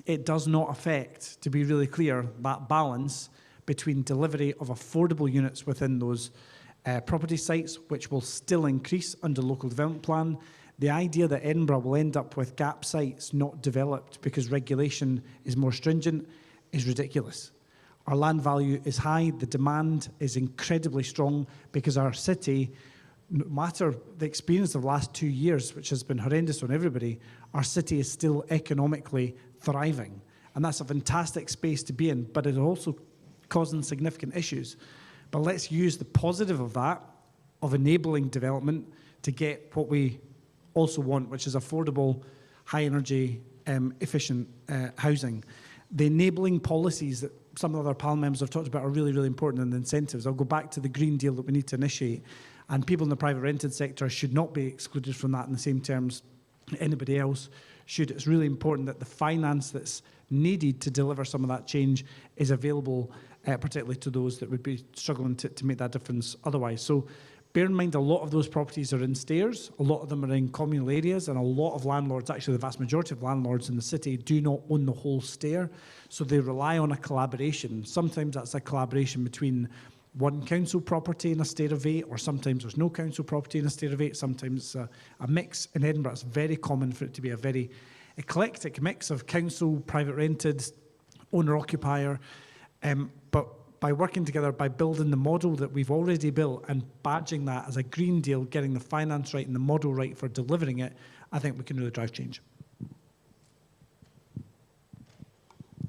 It does not affect, to be really clear, that balance between delivery of affordable units within those property sites, which will still increase under local development plan. The idea that Edinburgh will end up with gap sites not developed because regulation is more stringent is ridiculous. Our land value is high, the demand is incredibly strong because our city, no matter the experience of the last 2 years, which has been horrendous on everybody, our city is still economically thriving. And that's a fantastic space to be in, but it also causing significant issues. But let's use the positive of that, of enabling development, to get what we also want, which is affordable, high energy, efficient housing. The enabling policies that some of the other panel members have talked about are really, really important, and the incentives. I'll go back to the Green Deal that we need to initiate, and people in the private rented sector should not be excluded from that in the same terms anybody else should. It's really important that the finance that's needed to deliver some of that change is available, particularly to those that would be struggling to make that difference otherwise. So bear in mind, a lot of those properties are in stairs, a lot of them are in communal areas, and a lot of landlords, actually the vast majority of landlords in the city, do not own the whole stair. So they rely on a collaboration. Sometimes that's a collaboration between one council property in a stair of 8, or sometimes there's no council property in a stair of 8. Sometimes it's a mix. In Edinburgh, it's very common for it to be a very eclectic mix of council, private rented, owner-occupier. But by working together, by building the model that we've already built and badging that as a Green Deal, getting the finance right and the model right for delivering it, I think we can really drive change.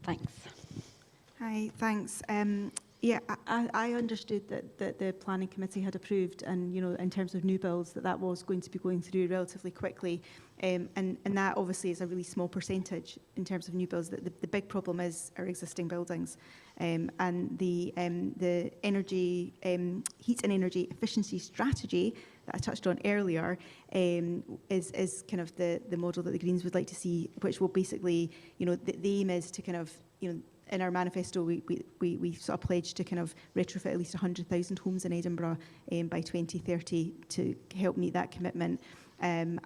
Thanks. Hi, thanks. Yeah, I understood that the planning committee had approved, and in terms of new builds, that was going to be going through relatively quickly, and that obviously is a really small percentage in terms of new builds. The big problem is our existing buildings, and the energy heat and energy efficiency strategy that I touched on earlier is kind of the model that the Greens would like to see, which will basically, the aim is to kind of, in our manifesto, we sort of pledged to kind of retrofit at least 100,000 homes in Edinburgh by 2030 to help meet that commitment. And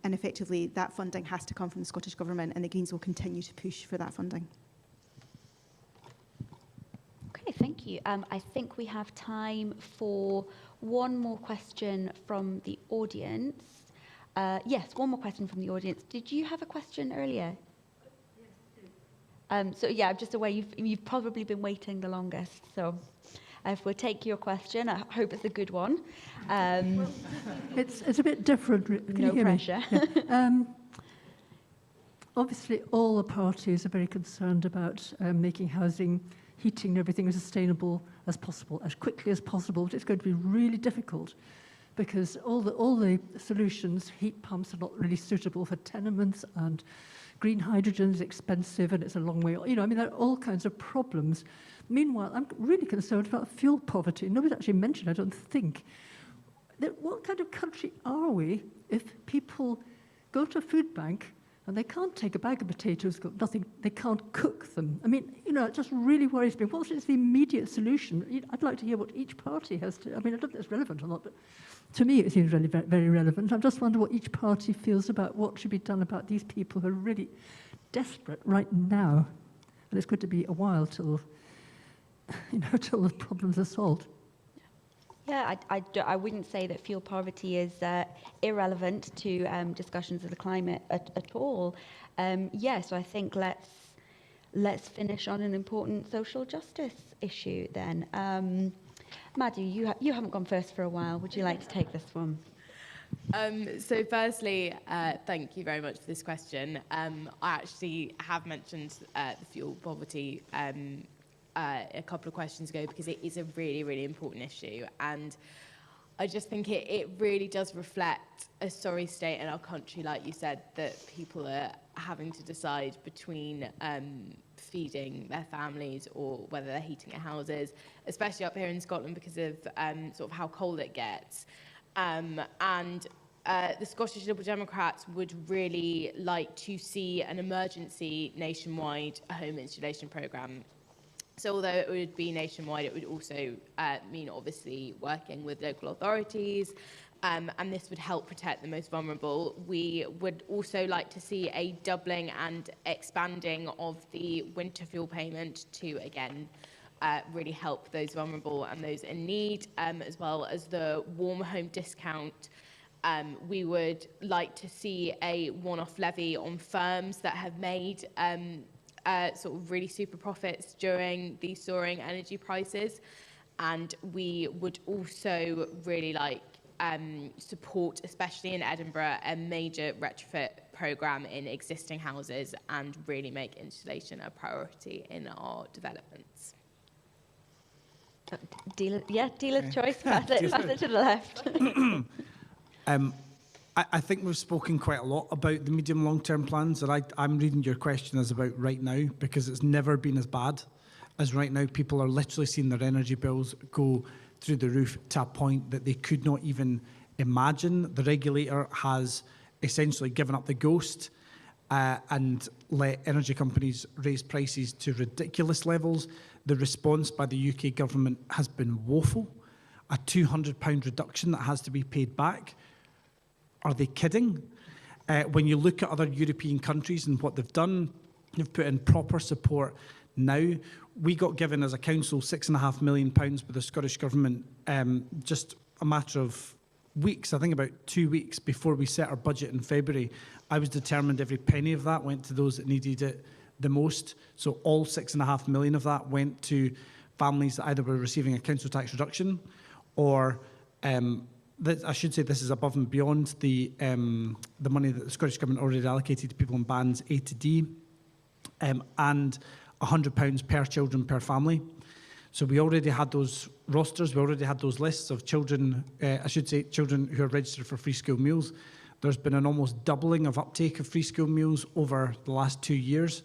effectively, that funding has to come from the Scottish Government, and the Greens will continue to push for that funding. Okay, thank you. I think we have time for one more question from the audience. Yes, one more question from the audience. Did you have a question earlier? So yeah, I'm just aware you've probably been waiting the longest. So if we'll take your question, I hope it's a good one. It's a bit different. Can no pressure. Yeah. Obviously, all the parties are very concerned about making housing, heating, and everything as sustainable as possible, as quickly as possible. But it's going to be really difficult because all the solutions, heat pumps, are not really suitable for tenements, and green hydrogen is expensive and it's a long way. There are all kinds of problems. Meanwhile, I'm really concerned about fuel poverty. Nobody's actually mentioned, I don't think. What kind of country are we if people go to a food bank and they can't take a bag of potatoes, got nothing, they can't cook them? It just really worries me. What is the immediate solution? I'd like to hear what each party has to. I don't think it's relevant or not, but to me it seems really very, very relevant. I just wonder what each party feels about what should be done about these people who are really desperate right now. And it's going to be a while till the problems are solved. Yeah, I wouldn't say that fuel poverty is irrelevant to discussions of the climate at all. So I think let's finish on an important social justice issue then. Maddy, you haven't gone first for a while. Would you like to take this one? So firstly, thank you very much for this question. I actually have mentioned the fuel poverty a couple of questions ago because it is a really, really important issue. And I just think it really does reflect a sorry state in our country, like you said, that people are having to decide between feeding their families or whether they're heating their houses, especially up here in Scotland because of sort of how cold it gets. The Scottish Liberal Democrats would really like to see an emergency nationwide home insulation programme. So although it would be nationwide, it would also mean obviously working with local authorities, and this would help protect the most vulnerable. We would also like to see a doubling and expanding of the winter fuel payment to, again, really help those vulnerable and those in need, as well as the warm home discount. We would like to see a one-off levy on firms that have made sort of really super profits during the soaring energy prices. And we would also really like support, especially in Edinburgh, a major retrofit programme in existing houses and really make insulation a priority in our developments. Dealer's choice. Pass it to the left. I think we've spoken quite a lot about the medium long-term plans, and I'm reading your question as about right now because it's never been as bad as right now. People are literally seeing their energy bills go through the roof to a point that they could not even imagine. The regulator has essentially given up the ghost and let energy companies raise prices to ridiculous levels. The response by the UK government has been woeful. A £200 reduction that has to be paid back. Are they kidding? When you look at other European countries and what they've done, they've put in proper support now. We got given as a council £6.5 million by the Scottish Government just a matter of weeks, I think about 2 weeks before we set our budget in February. I was determined every penny of that went to those that needed it the most. So all £6.5 million of that went to families that either were receiving a council tax reduction or I should say this is above and beyond the money that the Scottish Government already allocated to people in bands A to D, and £100 per children per family. So we already had those rosters, we already had those lists of children, children who are registered for free school meals. There's been an almost doubling of uptake of free school meals over the last 2 years.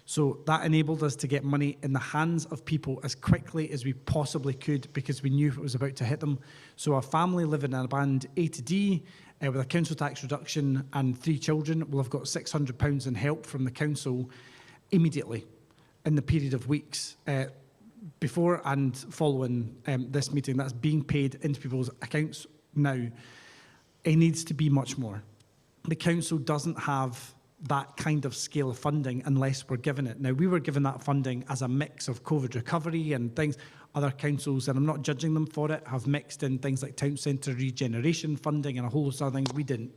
So that enabled us to get money in the hands of people as quickly as we possibly could because we knew it was about to hit them. So a family living in a band A to D with a council tax reduction and 3 children will have got £600 in help from the council immediately in the period of weeks before and following this meeting. That's being paid into people's accounts now. It needs to be much more. The council doesn't have that kind of scale of funding unless we're given it. Now, we were given that funding as a mix of COVID recovery and things. Other councils, and I'm not judging them for it, have mixed in things like town centre regeneration funding and a whole lot of other things. We didn't.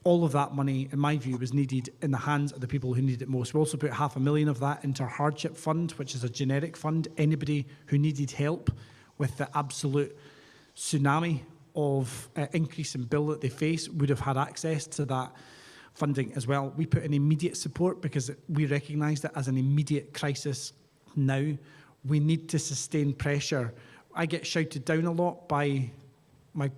All of that money, in my view, was needed in the hands of the people who need it most. We also put £500,000 of that into our hardship fund, which is a generic fund. Anybody who needed help with the absolute tsunami of increase in bill that they face would have had access to that funding as well. We put in immediate support because we recognised it as an immediate crisis now. We need to sustain pressure. I get shouted down a lot by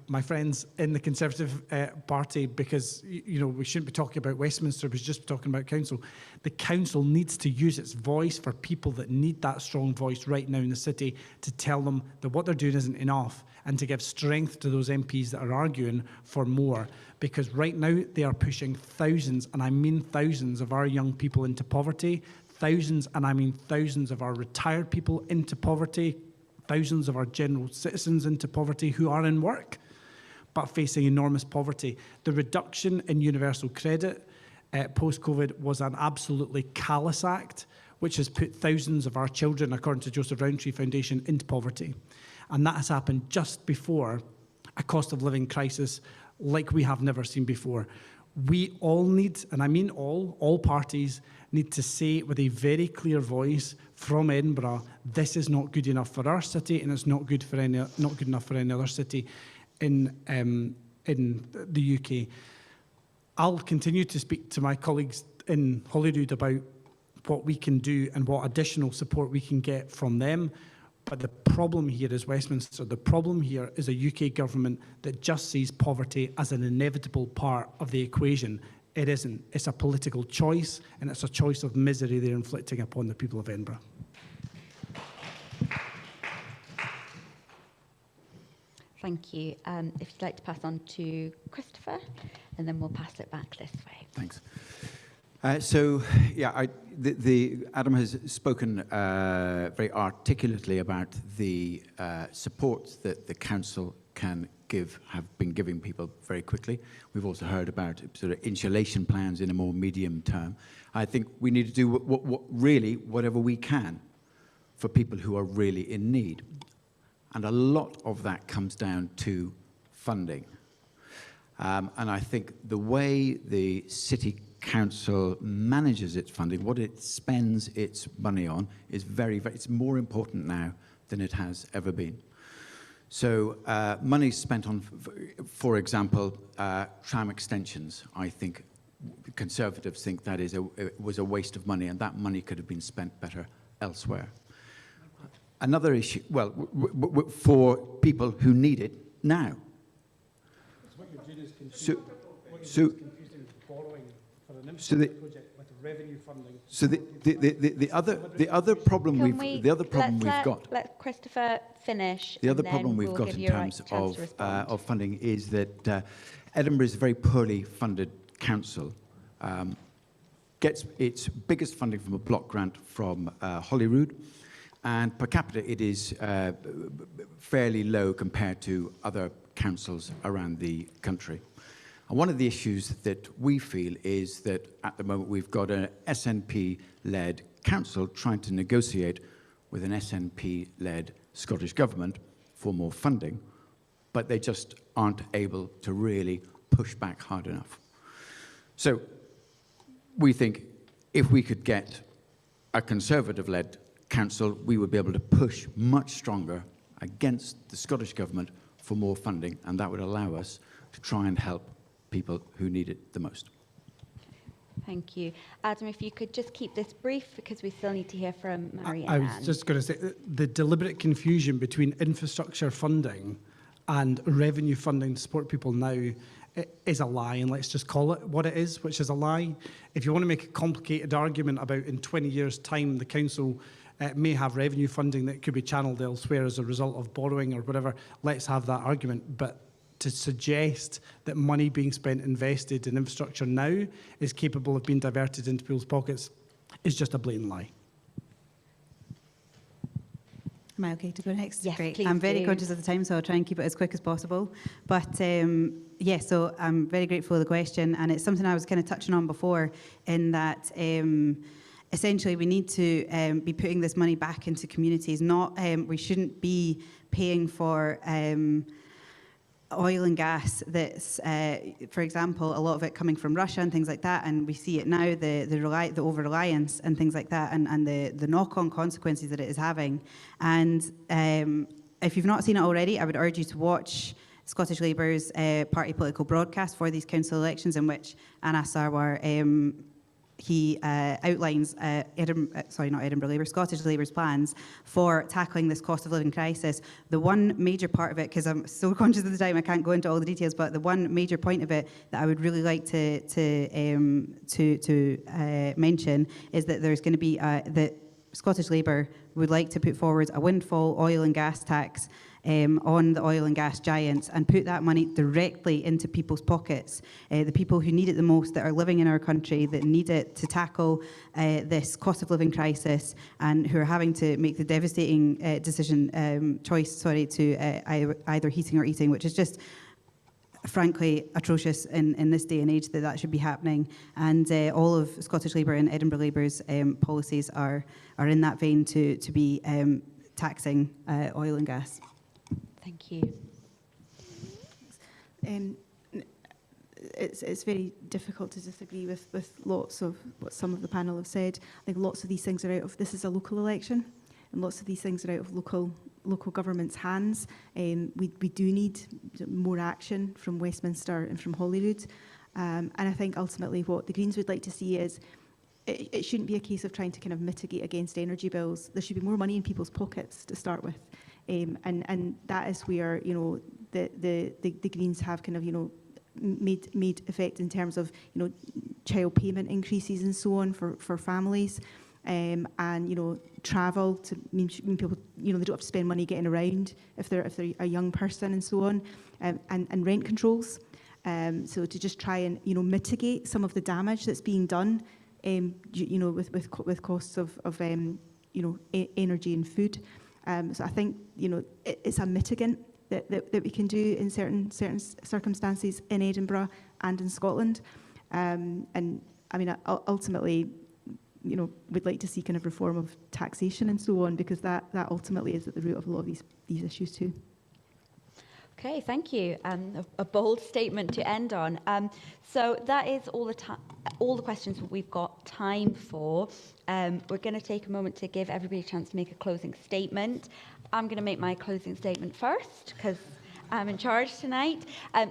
my friends in the Conservative Party because, you know, we shouldn't be talking about Westminster, we should just be talking about council. The council needs to use its voice for people that need that strong voice right now in the city to tell them that what they're doing isn't enough and to give strength to those MPs that are arguing for more. Because right now they are pushing thousands, and I mean thousands, of our young people into poverty, thousands, and I mean thousands of our retired people into poverty, thousands of our general citizens into poverty who are in work but facing enormous poverty. The reduction in universal credit post-COVID was an absolutely callous act which has put thousands of our children, according to Joseph Rowntree Foundation, into poverty. And that has happened just before a cost of living crisis like we have never seen before. We all need, and I mean all parties need to say with a very clear voice from Edinburgh, this is not good enough for our city, and it's not good enough for any other city in the UK. I'll continue to speak to my colleagues in Holyrood about what we can do and what additional support we can get from them. But the problem here is Westminster. The problem here is a UK government that just sees poverty as an inevitable part of the equation. It isn't. It's a political choice, and it's a choice of misery they're inflicting upon the people of Edinburgh. Thank you. If you'd like to pass on to Christopher, and then we'll pass it back this way. Thanks. Adam has spoken very articulately about the support that the council can give, have been giving people very quickly. We've also heard about sort of insulation plans in a more medium term. I think we need to do whatever we can for people who are really in need. And a lot of that comes down to funding. And I think the way the city council manages its funding, what it spends its money on, is it's more important now than it has ever been. So money spent on, for example, tram extensions. I think Conservatives think that was a waste of money, and that money could have been spent better elsewhere. Another issue, well, for people who need it now. What you're doing is confusing borrowing for an So the- infrastructure project with revenue funding. So the other problem we've got. Let Christopher finish. The other and then problem we've we'll got give in you a terms chance to respond. of funding is that Edinburgh is a very poorly funded council. Gets its biggest funding from a block grant from Holyrood, and per capita it is fairly low compared to other councils around the country. And one of the issues that we feel is that at the moment we've got an SNP-led council trying to negotiate with an SNP-led Scottish government for more funding, but they just aren't able to really push back hard enough. So we think if we could get a Conservative-led council, we would be able to push much stronger against the Scottish government for more funding, and that would allow us to try and help people who need it the most. Thank you. Adam, if you could just keep this brief, because we still need to hear from Mhairi I and was Anne. just going to say, the deliberate confusion between infrastructure funding and revenue funding to support people now is a lie, and let's just call it what it is, which is a lie. If you want to make a complicated argument about in 20 years' time the council may have revenue funding that could be channeled elsewhere as a result of borrowing or whatever, let's have that argument. But to suggest that money being spent invested in infrastructure now is capable of being diverted into people's pockets is just a blatant lie. Am I okay to go next? Yes, Great. please I'm very do. conscious of the time, so I'll try and keep it as quick as possible. But so I'm very grateful for the question, and it's something I was kind of touching on before, in that essentially we need to be putting this money back into communities. Not we shouldn't be paying for oil and gas that's, for example, a lot of it coming from Russia and things like that, and we see it now, the over-reliance and things like that, and the knock-on consequences that it is having. And if you've not seen it already, I would urge you to watch Scottish Labour's party political broadcast for these council elections, in which Anna Sarwar he outlines Scottish Labour's plans for tackling this cost of living crisis. The one major part of it, because I'm so conscious of the time, I can't go into all the details, but the one major point of it that I would really like to mention is that there's going to be that Scottish Labour would like to put forward a windfall oil and gas tax on the oil and gas giants, and put that money directly into people's pockets, the people who need it the most, that are living in our country, that need it to tackle this cost of living crisis, and who are having to make the devastating choice to either heating or eating, which is just frankly atrocious in this day and age that should be happening. And all of Scottish Labour and Edinburgh Labour's policies are in that vein to be taxing oil and gas. Thank you. It's very difficult to disagree with lots of what some of the panel have said. I think lots of these things are out of, this is a local election, and lots of these things are out of local government's hands. We do need more action from Westminster and from Holyrood. And I think ultimately what the Greens would like to see is it shouldn't be a case of trying to kind of mitigate against energy bills. There should be more money in people's pockets to start with. And that is where, you know, the Greens have kind of, you know, made effect in terms of, you know, child payment increases and so on for families. And, you know, travel to mean people, you know, they don't have to spend money getting around if they're a young person and so on, and rent controls. So to just try and, you know, mitigate some of the damage that's being done, you know, with costs of you know, energy and food. So I think, you know, it's a mitigant that we can do in certain circumstances in Edinburgh and in Scotland. And I mean, ultimately, you know, we'd like to see kind of reform of taxation and so on, because that ultimately is at the root of a lot of these issues too. Okay, thank you. A bold statement to end on. So that is all the questions we've got time for. We're going to take a moment to give everybody a chance to make a closing statement. I'm going to make my closing statement first because I'm in charge tonight.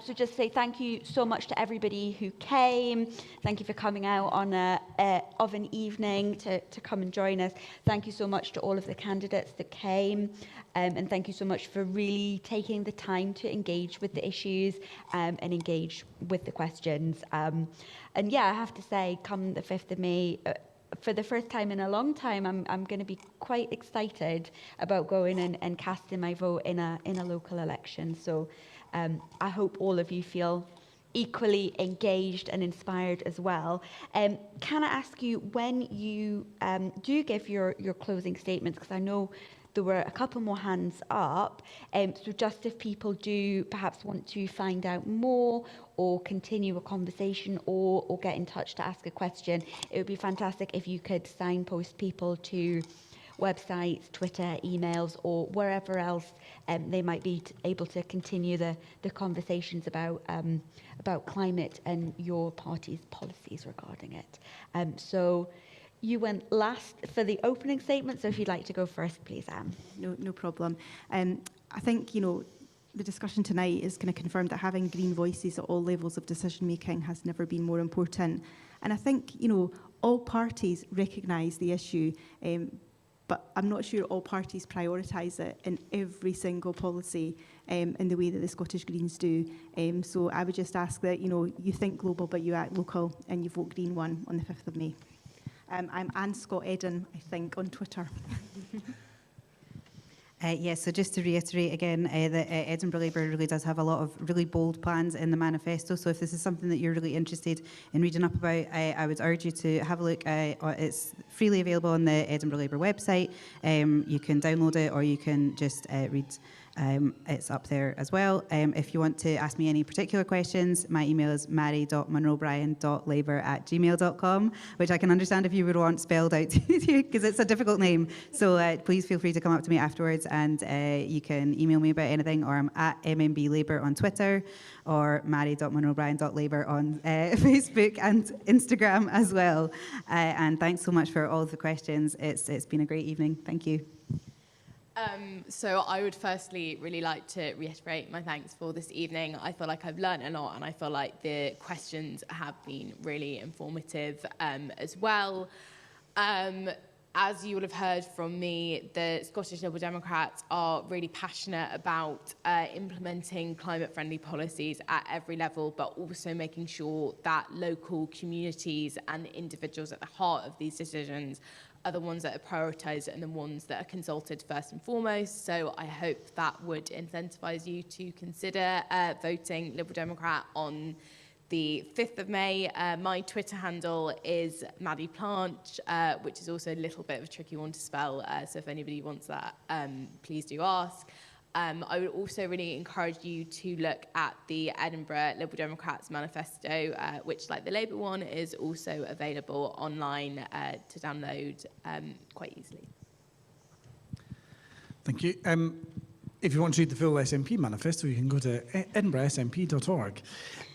So just say thank you so much to everybody who came. Thank you for coming out on of an evening to come and join us. Thank you so much to all of the candidates that came. And thank you so much for really taking the time to engage with the issues and engage with the questions. And yeah, I have to say, come the 5th of May, for the first time in a long time, I'm going to be quite excited about going and casting my vote in a local election. So I hope all of you feel equally engaged and inspired as well. Can I ask you, when you do give your closing statements, because I know there were a couple more hands up, so just if people do perhaps want to find out more or continue a conversation or get in touch to ask a question, it would be fantastic if you could signpost people to websites, Twitter, emails, or wherever else they might be able to continue the conversations about climate and your party's policies regarding it. So you went last for the opening statement, so if you'd like to go first, please, Anne. No problem. I think, you know, the discussion tonight is going to confirm that having green voices at all levels of decision making has never been more important. And I think, you know, all parties recognise the issue, but I'm not sure all parties prioritise it in every single policy in the way that the Scottish Greens do. So I would just ask that, you know, you think global, but you act local, and you vote Green 1 on the 5th of May. I'm Anne Scott Eden, I think, on Twitter. Yes, so just to reiterate again, that Edinburgh Labour really does have a lot of really bold plans in the manifesto. So if this is something that you're really interested in reading up about, I would urge you to have a look. It's freely available on the Edinburgh Labour website. You can download it, or you can just read. It's up there as well. If you want to ask me any particular questions, my email is mhairi.munro-brian.labour@gmail.com, which I can understand if you would want spelled out to you, because it's a difficult name. So please feel free to come up to me afterwards, and you can email me about anything, or I'm at MMB Labour on Twitter, or mhairi.munro-brian.labour on Facebook and Instagram as well. And thanks so much for all of the questions. It's been a great evening. Thank you. So I would firstly really like to reiterate my thanks for this evening. I feel like I've learned a lot, and I feel like the questions have been really informative as well. As you will have heard from me, the Scottish Liberal Democrats are really passionate about implementing climate-friendly policies at every level, but also making sure that local communities and individuals at the heart of these decisions are the ones that are prioritised and the ones that are consulted first and foremost. So I hope that would incentivise you to consider voting Liberal Democrat on the 5th of May. My Twitter handle is Maddy Planche, which is also a little bit of a tricky one to spell. So if anybody wants that, please do ask. I would also really encourage you to look at the Edinburgh Liberal Democrats Manifesto, which, like the Labour one, is also available online to download quite easily. Thank you. if you want to read the full SNP manifesto, you can go to edinburghsnp.org.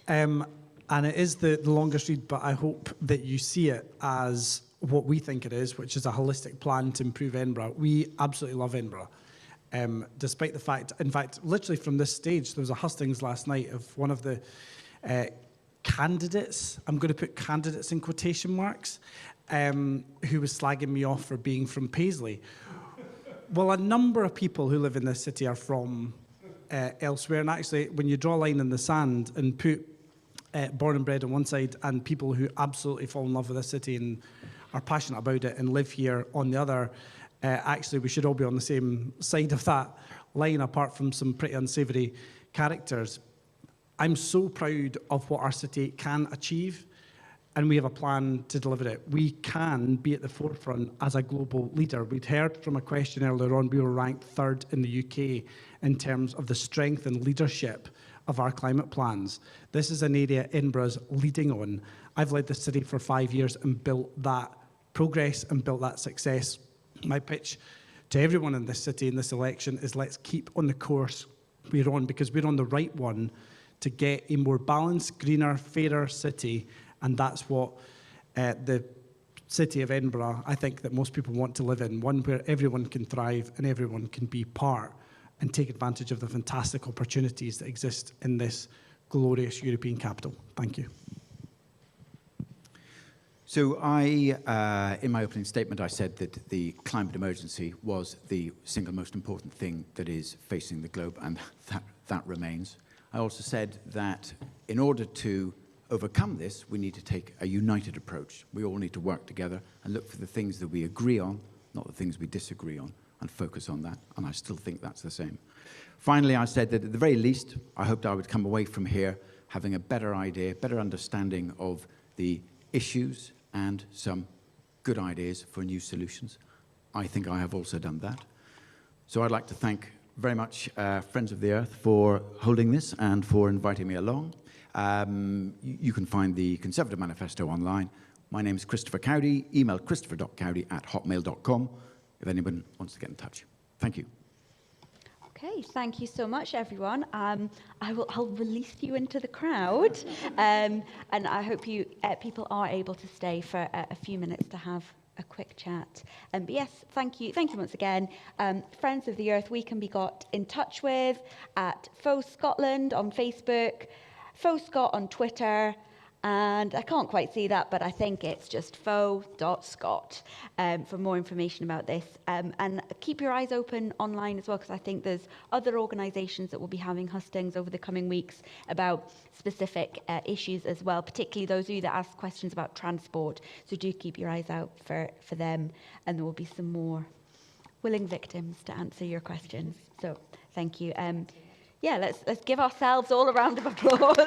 And it is the longest read, but I hope that you see it as what we think it is, which is a holistic plan to improve Edinburgh. We absolutely love Edinburgh. Despite the fact, in fact, literally from this stage, there was a hustings last night of one of the candidates, I'm going to put candidates in quotation marks, who was slagging me off for being from Paisley. Well, a number of people who live in this city are from elsewhere, and actually, when you draw a line in the sand and put born and bred on one side and people who absolutely fall in love with this city and are passionate about it and live here on the other, actually we should all be on the same side of that line, apart from some pretty unsavoury characters. I'm so proud of what our city can achieve, and we have a plan to deliver it. We can be at the forefront as a global leader. We'd heard from a question earlier on, we were ranked 3rd in the UK in terms of the strength and leadership of our climate plans. This is an area Edinburgh's leading on. I've led the city for 5 years and built that progress and built that success. My pitch to everyone in this city in this election is let's keep on the course we're on, because we're on the right one to get a more balanced, greener, fairer city, and that's what the city of Edinburgh, I think, that most people want to live in, one where everyone can thrive and everyone can be part and take advantage of the fantastic opportunities that exist in this glorious European capital. Thank you. So I, in my opening statement, I said that the climate emergency was the single most important thing that is facing the globe, and that remains. I also said that in order to overcome this, we need to take a united approach. We all need to work together and look for the things that we agree on, not the things we disagree on, and focus on that, and I still think that's the same. Finally, I said that at the very least, I hoped I would come away from here having a better idea, better understanding of the issues and some good ideas for new solutions. I think I have also done that. So I'd like to thank very much Friends of the Earth for holding this and for inviting me along. You can find the Conservative Manifesto online. My name is Christopher Cowdy. Email christopher.cowdy@hotmail.com if anyone wants to get in touch. Thank you. Okay, thank you so much, everyone. I'll release you into the crowd, and I hope you people are able to stay for a few minutes to have a quick chat. But yes, thank you once again. Friends of the Earth, we can be got in touch with at Faux Scotland on Facebook, Faux Scot on Twitter, and I can't quite see that, but I think it's just faux.scot for more information about this. And keep your eyes open online as well, because I think there's other organisations that will be having hustings over the coming weeks about specific issues as well, particularly those of you that ask questions about transport. So do keep your eyes out for them, and there will be some more willing victims to answer your questions. So thank you. Yeah, let's give ourselves all a round of applause.